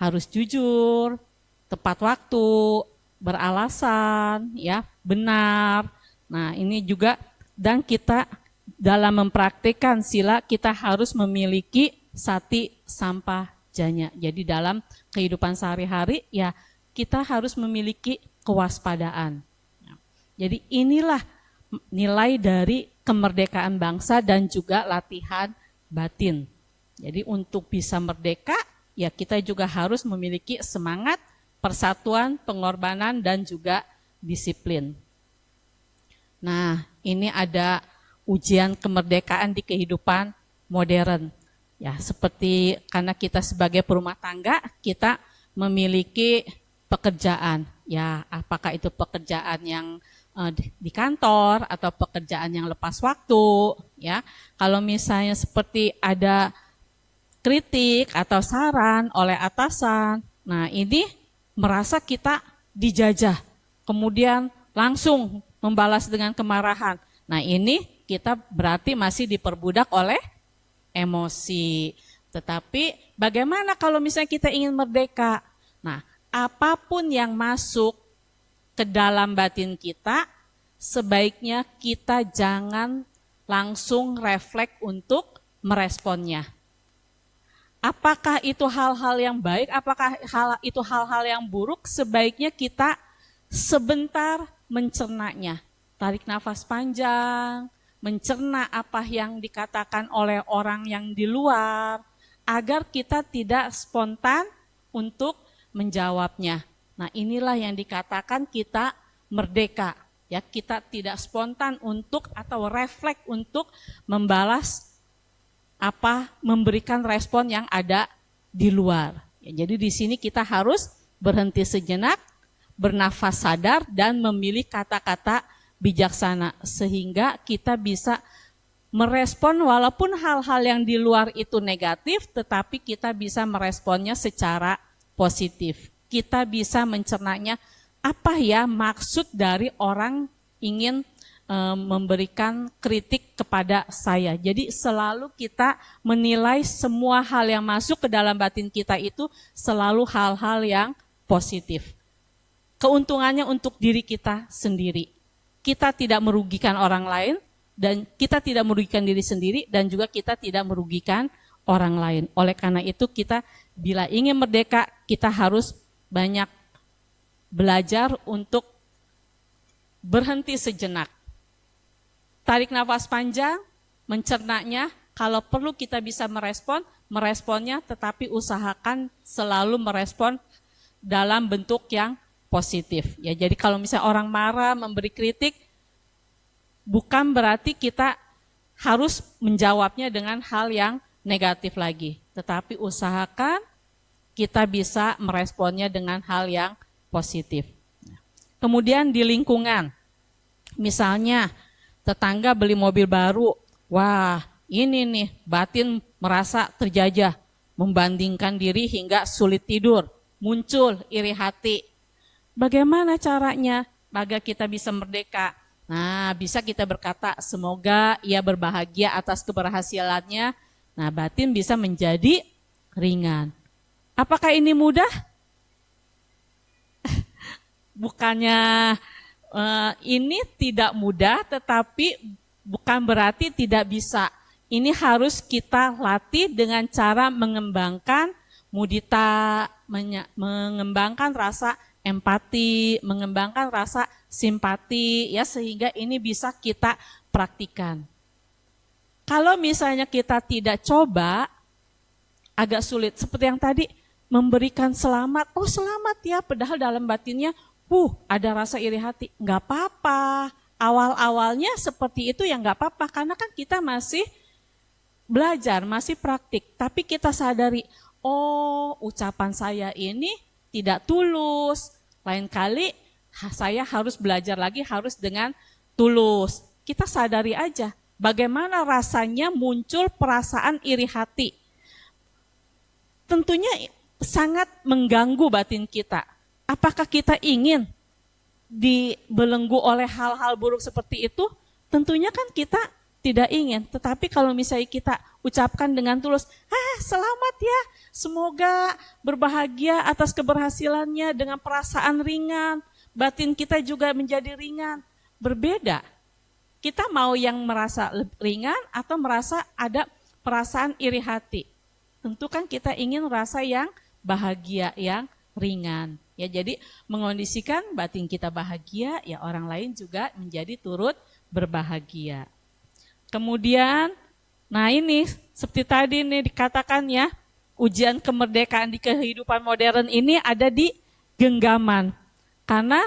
harus jujur, tepat waktu, beralasan, ya, benar. Nah, ini juga dan kita dalam mempraktikkan sila kita harus memiliki sati sampah janya. Jadi dalam kehidupan sehari-hari ya kita harus memiliki kewaspadaan. Jadi inilah nilai dari kemerdekaan bangsa dan juga latihan batin. Jadi untuk bisa merdeka ya kita juga harus memiliki semangat persatuan, pengorbanan dan juga disiplin. Nah, ini ada ujian kemerdekaan di kehidupan modern. Ya, seperti karena kita sebagai perumah tangga, kita memiliki pekerjaan. Ya, apakah itu pekerjaan yang di kantor atau pekerjaan yang lepas waktu, ya. Kalau misalnya seperti ada kritik atau saran oleh atasan, nah ini merasa kita dijajah, kemudian langsung membalas dengan kemarahan. Nah ini kita berarti masih diperbudak oleh emosi. Tetapi bagaimana kalau misalnya kita ingin merdeka? Nah, apapun yang masuk ke dalam batin kita, sebaiknya kita jangan langsung refleks untuk meresponnya. Apakah itu hal-hal yang baik, apakah itu hal-hal yang buruk, sebaiknya kita sebentar mencernanya. Tarik nafas panjang, mencerna apa yang dikatakan oleh orang yang di luar, agar kita tidak spontan untuk menjawabnya. Nah inilah yang dikatakan kita merdeka. Ya, kita tidak spontan untuk atau refleks untuk membalas memberikan respon yang ada di luar. Ya, jadi di sini kita harus berhenti sejenak, bernafas sadar dan memilih kata-kata bijaksana sehingga kita bisa merespon walaupun hal-hal yang di luar itu negatif, tetapi kita bisa meresponnya secara positif. Kita bisa mencernanya, apa ya maksud dari orang ingin memberikan kritik kepada saya. Jadi selalu kita menilai semua hal yang masuk ke dalam batin kita itu selalu hal-hal yang positif. Keuntungannya untuk diri kita sendiri. Kita tidak merugikan orang lain, dan kita tidak merugikan diri sendiri, dan juga kita tidak merugikan orang lain. Oleh karena itu kita bila ingin merdeka, kita harus banyak belajar untuk berhenti sejenak. Tarik nafas panjang, mencernanya, kalau perlu kita bisa meresponnya, tetapi usahakan selalu merespon dalam bentuk yang positif. Ya, jadi kalau misalnya orang marah, memberi kritik, bukan berarti kita harus menjawabnya dengan hal yang negatif lagi. Tetapi usahakan kita bisa meresponnya dengan hal yang positif. Kemudian di lingkungan, misalnya tetangga beli mobil baru, wah ini nih batin merasa terjajah, membandingkan diri hingga sulit tidur, muncul iri hati. Bagaimana caranya agar kita bisa merdeka? Nah, bisa kita berkata, semoga ia berbahagia atas keberhasilannya. Nah, batin bisa menjadi ringan. Apakah ini mudah? Bukannya ini tidak mudah, tetapi bukan berarti tidak bisa. Ini harus kita latih dengan cara mengembangkan mudita, mengembangkan rasa empati, mengembangkan rasa simpati, ya, sehingga ini bisa kita praktikan. Kalau misalnya kita tidak coba, agak sulit. Seperti yang tadi, memberikan selamat, oh selamat ya, padahal dalam batinnya, ada rasa iri hati. Enggak apa-apa, awal-awalnya seperti itu ya enggak apa-apa, karena kan kita masih belajar, masih praktik. Tapi kita sadari, oh ucapan saya ini tidak tulus, lain kali saya harus belajar lagi, harus dengan tulus. Kita sadari aja bagaimana rasanya muncul perasaan iri hati. Tentunya sangat mengganggu batin kita. Apakah kita ingin dibelenggu oleh hal-hal buruk seperti itu? Tentunya kan kita tidak ingin. Tetapi kalau misalnya kita ucapkan dengan tulus, selamat ya, semoga berbahagia atas keberhasilannya dengan perasaan ringan, batin kita juga menjadi ringan. Berbeda. Kita mau yang merasa ringan atau merasa ada perasaan iri hati. Tentu kan kita ingin rasa yang bahagia, yang ringan. Ya, jadi mengondisikan batin kita bahagia, ya orang lain juga menjadi turut berbahagia. Kemudian, nah ini seperti tadi nih dikatakan ya, ujian kemerdekaan di kehidupan modern ini ada di genggaman. Karena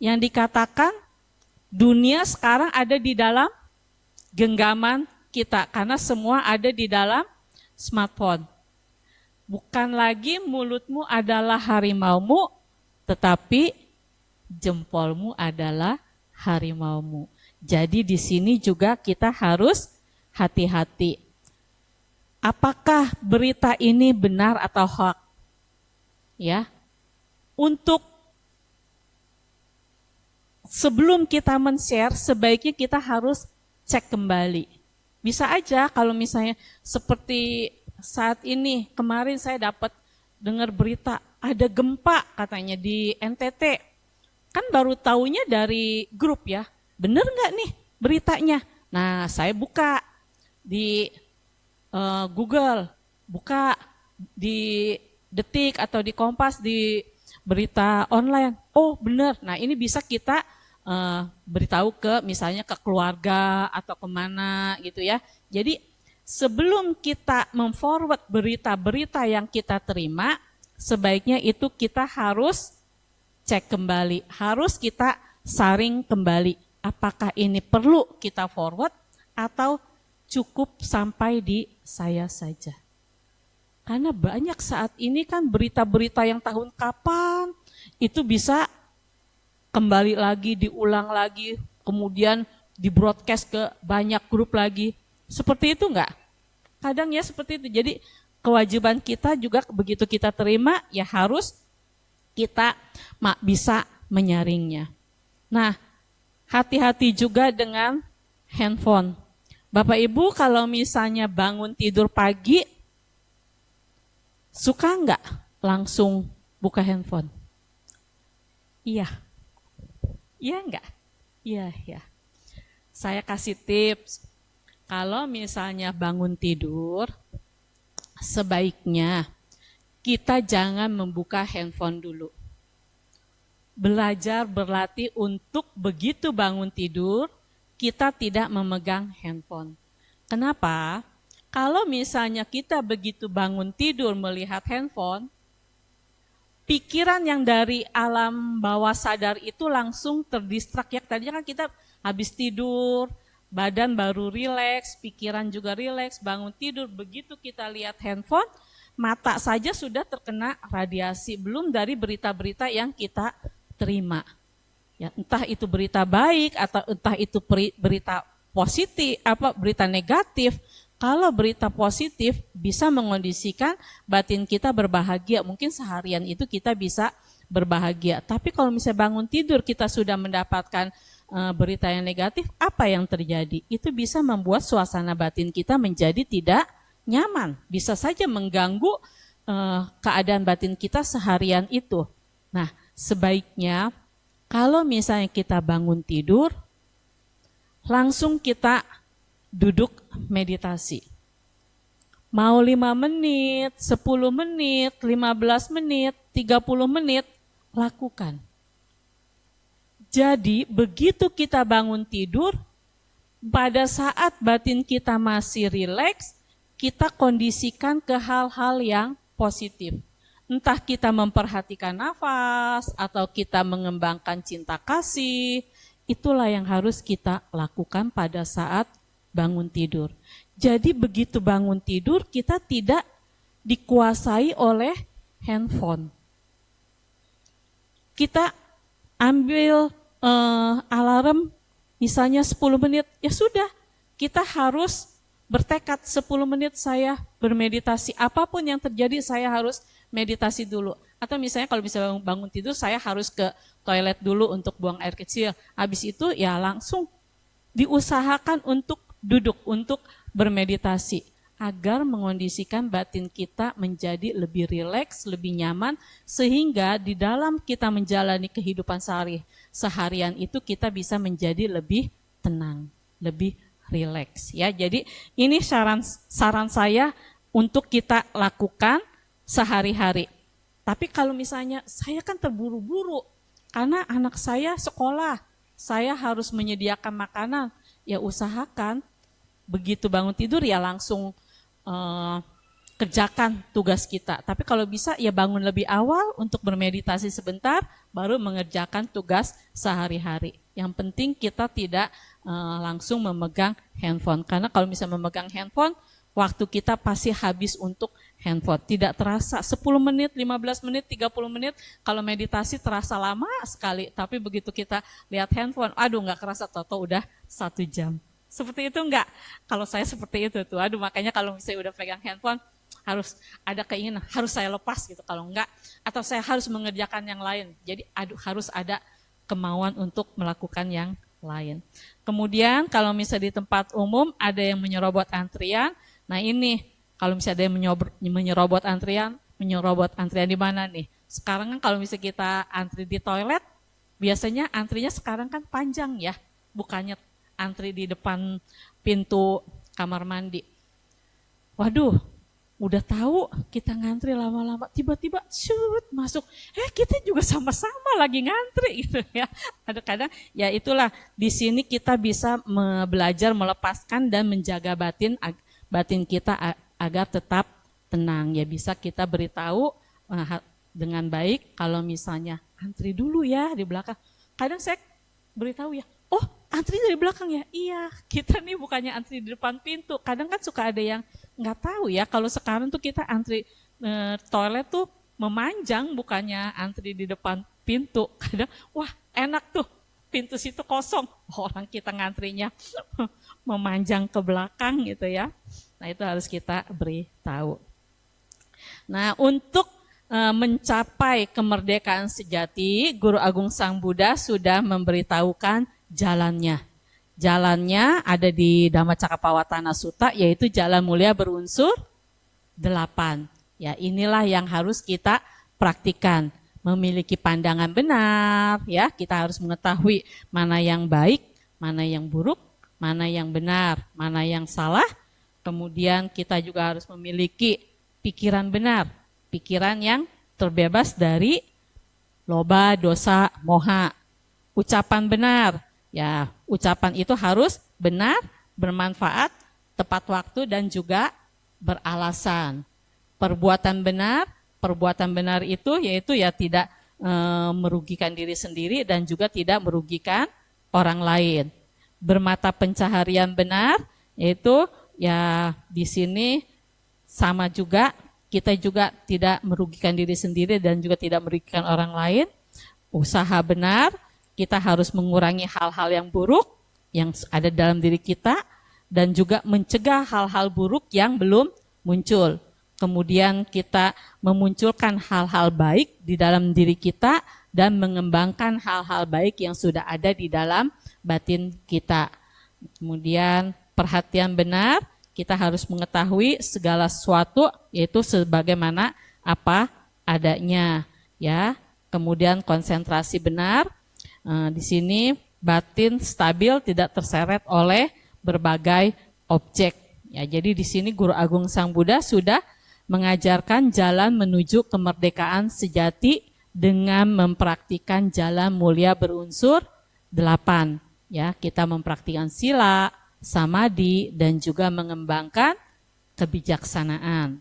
yang dikatakan dunia sekarang ada di dalam genggaman kita, karena semua ada di dalam smartphone. Bukan lagi mulutmu adalah harimaumu, tetapi jempolmu adalah harimaumu. Jadi di sini juga kita harus hati-hati. Apakah berita ini benar atau hoax? Ya. Untuk sebelum kita men-share, sebaiknya kita harus cek kembali. Bisa aja kalau misalnya seperti saat ini, kemarin saya dapat dengar berita, ada gempa katanya di NTT. Kan baru taunya dari grup ya, bener nggak nih beritanya? Nah saya buka di Google, buka di Detik atau di Kompas, di berita online. Oh bener, nah ini bisa kita beritahu ke misalnya ke keluarga atau kemana gitu ya. Jadi sebelum kita memforward berita-berita yang kita terima, sebaiknya itu kita harus cek kembali, harus kita saring kembali. Apakah ini perlu kita forward atau cukup sampai di saya saja. Karena banyak saat ini kan berita-berita yang tahun kapan itu bisa kembali lagi, diulang lagi, kemudian di broadcast ke banyak grup lagi. Seperti itu enggak? Kadang ya seperti itu. Jadi kewajiban kita juga begitu kita terima ya harus kita bisa menyaringnya. Nah, hati-hati juga dengan handphone. Bapak Ibu kalau misalnya bangun tidur pagi, suka enggak langsung buka handphone? Iya. Iya enggak? Iya, ya. Saya kasih tips. Kalau misalnya bangun tidur, sebaiknya kita jangan membuka handphone dulu. Belajar berlatih untuk begitu bangun tidur, kita tidak memegang handphone. Kenapa? Kalau misalnya kita begitu bangun tidur melihat handphone, pikiran yang dari alam bawah sadar itu langsung terdistrak. Ya, tadinya kan kita habis tidur, badan baru rileks, pikiran juga rileks, bangun tidur. Begitu kita lihat handphone, mata saja sudah terkena radiasi, belum dari berita-berita yang kita terima. Ya, entah itu berita baik atau entah itu berita positif, berita negatif. Kalau berita positif bisa mengondisikan batin kita berbahagia, mungkin seharian itu kita bisa berbahagia. Tapi kalau misalnya bangun tidur kita sudah mendapatkan berita yang negatif, apa yang terjadi? Itu bisa membuat suasana batin kita menjadi tidak nyaman. Bisa saja mengganggu keadaan batin kita seharian itu. Nah, sebaiknya kalau misalnya kita bangun tidur, langsung kita duduk meditasi. Mau 5 menit, 10 menit, 15 menit, 30 menit, lakukan. Jadi begitu kita bangun tidur, pada saat batin kita masih rileks, kita kondisikan ke hal-hal yang positif. Entah kita memperhatikan nafas, atau kita mengembangkan cinta kasih, itulah yang harus kita lakukan pada saat bangun tidur. Jadi begitu bangun tidur kita tidak dikuasai oleh handphone. Kita ambil alarm misalnya 10 menit, ya sudah kita harus bertekad 10 menit saya bermeditasi. Apapun yang terjadi saya harus meditasi dulu. Atau misalnya kalau bisa bangun tidur saya harus ke toilet dulu untuk buang air kecil. Habis itu ya langsung diusahakan untuk duduk, untuk bermeditasi. Agar mengondisikan batin kita menjadi lebih rileks, lebih nyaman. Sehingga di dalam kita menjalani kehidupan seharian itu kita bisa menjadi lebih tenang, lebih rileks. Ya, jadi ini saran saya untuk kita lakukan sehari-hari. Tapi kalau misalnya saya kan terburu-buru karena anak saya sekolah, saya harus menyediakan makanan, ya usahakan begitu bangun tidur ya langsung kerjakan tugas kita. Tapi kalau bisa ya bangun lebih awal untuk bermeditasi sebentar, baru mengerjakan tugas sehari-hari. Yang penting kita tidak langsung memegang handphone. Karena kalau misalnya memegang handphone, waktu kita pasti habis untuk handphone. Tidak terasa 10 menit, 15 menit, 30 menit. Kalau meditasi terasa lama sekali. Tapi begitu kita lihat handphone, aduh gak kerasa, toto udah 1 jam. Seperti itu enggak? Kalau saya seperti itu tuh. Aduh makanya kalau misalnya udah pegang handphone, harus ada keinginan, harus saya lepas gitu. Kalau enggak, atau saya harus mengerjakan yang lain. Jadi harus ada kemauan untuk melakukan yang lain. Kemudian kalau misalnya di tempat umum ada yang menyerobot antrian. Nah ini, kalau misalnya ada yang menyerobot antrian di mana nih? Sekarang kan kalau misalnya kita antri di toilet, biasanya antrinya sekarang kan panjang ya. Bukannya antri di depan pintu kamar mandi. Waduh, udah tahu kita ngantri lama-lama, tiba-tiba shoot masuk. Kita juga sama-sama lagi ngantri gitu ya. Kadang-kadang ya itulah di sini kita bisa belajar melepaskan dan menjaga batin kita agar tetap tenang. Ya bisa kita beritahu dengan baik kalau misalnya antri dulu ya di belakang. Kadang saya beritahu ya, oh antri dari belakang ya? Iya, kita nih bukannya antri di depan pintu. Kadang kan suka ada yang nggak tahu ya, kalau sekarang tuh kita antri toilet tuh memanjang, bukannya antri di depan pintu. Kadang, wah enak tuh, pintu situ kosong, orang kita ngantrinya memanjang ke belakang gitu ya. Nah itu harus kita beritahu. Nah untuk mencapai kemerdekaan sejati, Guru Agung Sang Buddha sudah memberitahukan jalannya. Jalannya ada di Dhammacakkappavattana Sutta, yaitu jalan mulia berunsur 8. Ya, inilah yang harus kita praktikkan. Memiliki pandangan benar, ya, kita harus mengetahui mana yang baik, mana yang buruk, mana yang benar, mana yang salah. Kemudian kita juga harus memiliki pikiran benar, pikiran yang terbebas dari loba, dosa, moha. Ucapan benar, ya, ucapan itu harus benar, bermanfaat, tepat waktu dan juga beralasan. Perbuatan benar itu yaitu ya tidak merugikan diri sendiri dan juga tidak merugikan orang lain. Bermata pencaharian benar yaitu ya di sini sama juga, kita juga tidak merugikan diri sendiri dan juga tidak merugikan orang lain. Usaha benar, kita harus mengurangi hal-hal yang buruk yang ada dalam diri kita dan juga mencegah hal-hal buruk yang belum muncul. Kemudian kita memunculkan hal-hal baik di dalam diri kita dan mengembangkan hal-hal baik yang sudah ada di dalam batin kita. Kemudian perhatian benar, kita harus mengetahui segala sesuatu yaitu sebagaimana apa adanya, ya. Kemudian konsentrasi benar, di sini batin stabil, tidak terseret oleh berbagai objek. Ya, jadi di sini Guru Agung Sang Buddha sudah mengajarkan jalan menuju kemerdekaan sejati dengan mempraktikkan jalan mulia berunsur 8. Ya, kita mempraktikkan sila, samadhi, dan juga mengembangkan kebijaksanaan.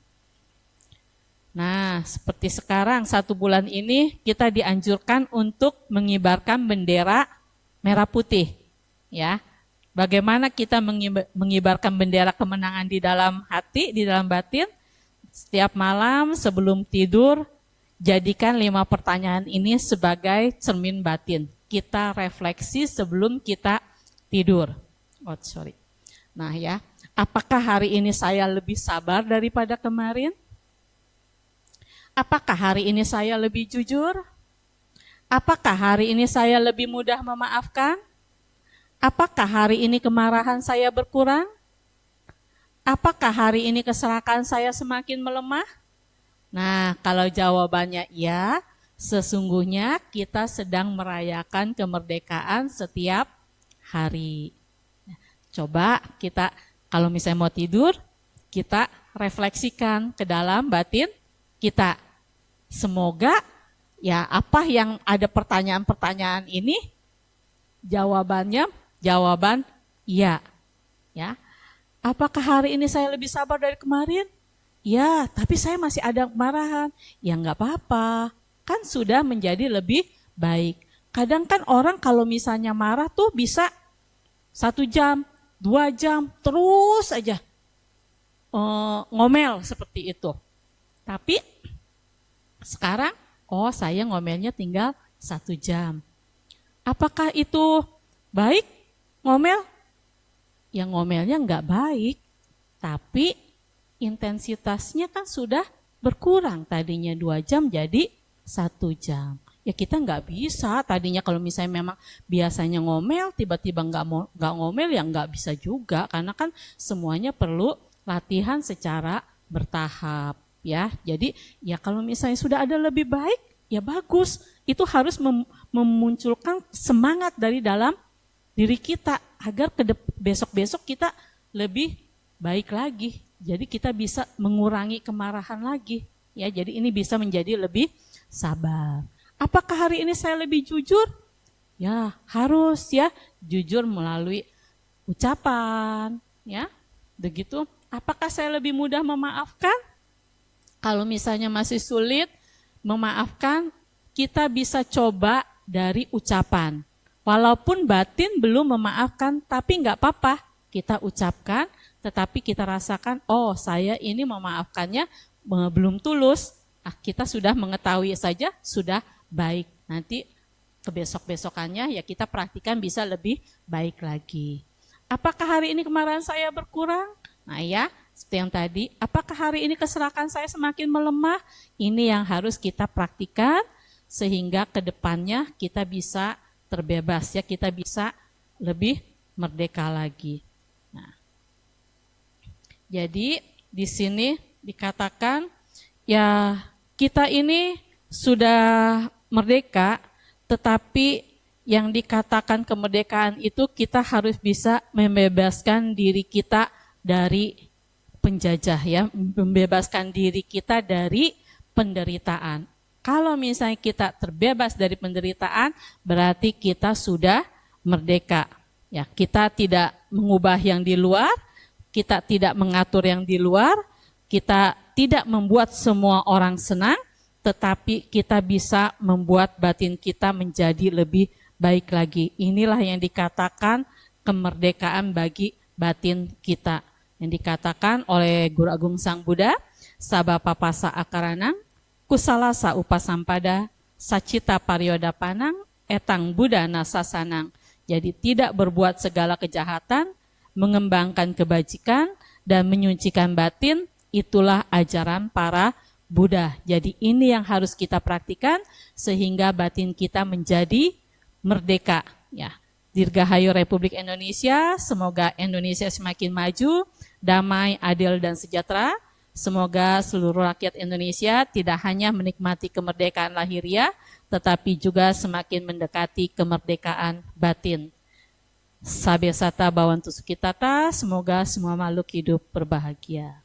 Nah, seperti sekarang 1 bulan ini kita dianjurkan untuk mengibarkan bendera merah putih. Ya, bagaimana kita mengibarkan bendera kemenangan di dalam hati, di dalam batin? Setiap malam sebelum tidur, jadikan 5 pertanyaan ini sebagai cermin batin. Kita refleksi sebelum kita tidur. Nah ya, apakah hari ini saya lebih sabar daripada kemarin? Apakah hari ini saya lebih jujur? Apakah hari ini saya lebih mudah memaafkan? Apakah hari ini kemarahan saya berkurang? Apakah hari ini keserakahan saya semakin melemah? Nah, kalau jawabannya ya, sesungguhnya kita sedang merayakan kemerdekaan setiap hari. Coba kita, kalau misalnya mau tidur, kita refleksikan ke dalam batin kita. Semoga ya apa yang ada pertanyaan-pertanyaan ini, jawabannya jawaban iya. Ya. Apakah hari ini saya lebih sabar dari kemarin? Ya, tapi saya masih ada kemarahan. Ya enggak apa-apa, kan sudah menjadi lebih baik. Kadang kan orang kalau misalnya marah tuh bisa 1 jam, 2 jam, terus aja ngomel seperti itu. Tapi sekarang, saya ngomelnya tinggal 1 jam. Apakah itu baik ngomel? Ya ngomelnya enggak baik, tapi intensitasnya kan sudah berkurang. Tadinya 2 jam jadi 1 jam. Ya kita enggak bisa, tadinya kalau misalnya memang biasanya ngomel, tiba-tiba enggak ngomel, ya enggak bisa juga. Karena kan semuanya perlu latihan secara bertahap. Ya, jadi ya kalau misalnya sudah ada lebih baik, ya bagus. Itu harus memunculkan semangat dari dalam diri kita agar besok-besok kita lebih baik lagi. Jadi kita bisa mengurangi kemarahan lagi. Ya, jadi ini bisa menjadi lebih sabar. Apakah hari ini saya lebih jujur? Ya, harus ya, jujur melalui ucapan, ya. Begitu. Apakah saya lebih mudah memaafkan? Kalau misalnya masih sulit memaafkan, kita bisa coba dari ucapan. Walaupun batin belum memaafkan, tapi enggak apa-apa. Kita ucapkan, tetapi kita rasakan, oh saya ini memaafkannya belum tulus. Kita sudah mengetahui saja, sudah baik. Nanti kebesok-besokannya ya kita praktikan bisa lebih baik lagi. Apakah hari ini kemarahan saya berkurang? Nah ya, seperti yang tadi, apakah hari ini keserakan saya semakin melemah? Ini yang harus kita praktikan sehingga ke depannya kita bisa terbebas ya, kita bisa lebih merdeka lagi. Nah, jadi di sini dikatakan ya kita ini sudah merdeka, tetapi yang dikatakan kemerdekaan itu kita harus bisa membebaskan diri kita dari penjajah ya, membebaskan diri kita dari penderitaan. Kalau misalnya kita terbebas dari penderitaan, berarti kita sudah merdeka. Ya, kita tidak mengubah yang di luar, kita tidak mengatur yang di luar, kita tidak membuat semua orang senang, tetapi kita bisa membuat batin kita menjadi lebih baik lagi. Inilah yang dikatakan kemerdekaan bagi batin kita. Yang dikatakan oleh Guru Agung Sang Buddha, Sabapapasa Akaranang, Kusalasa Upasampada, Sacita Paryoda Panang, Etang Buddha Nasasanang. Jadi tidak berbuat segala kejahatan, mengembangkan kebajikan, dan menyucikan batin, itulah ajaran para Buddha. Jadi ini yang harus kita praktikan sehingga batin kita menjadi merdeka. Ya, Dirgahayu Republik Indonesia, semoga Indonesia semakin maju, damai, adil, dan sejahtera. Semoga seluruh rakyat Indonesia tidak hanya menikmati kemerdekaan lahiriah, tetapi juga semakin mendekati kemerdekaan batin. Sabe sata bawantu sukitata, semoga semua makhluk hidup berbahagia.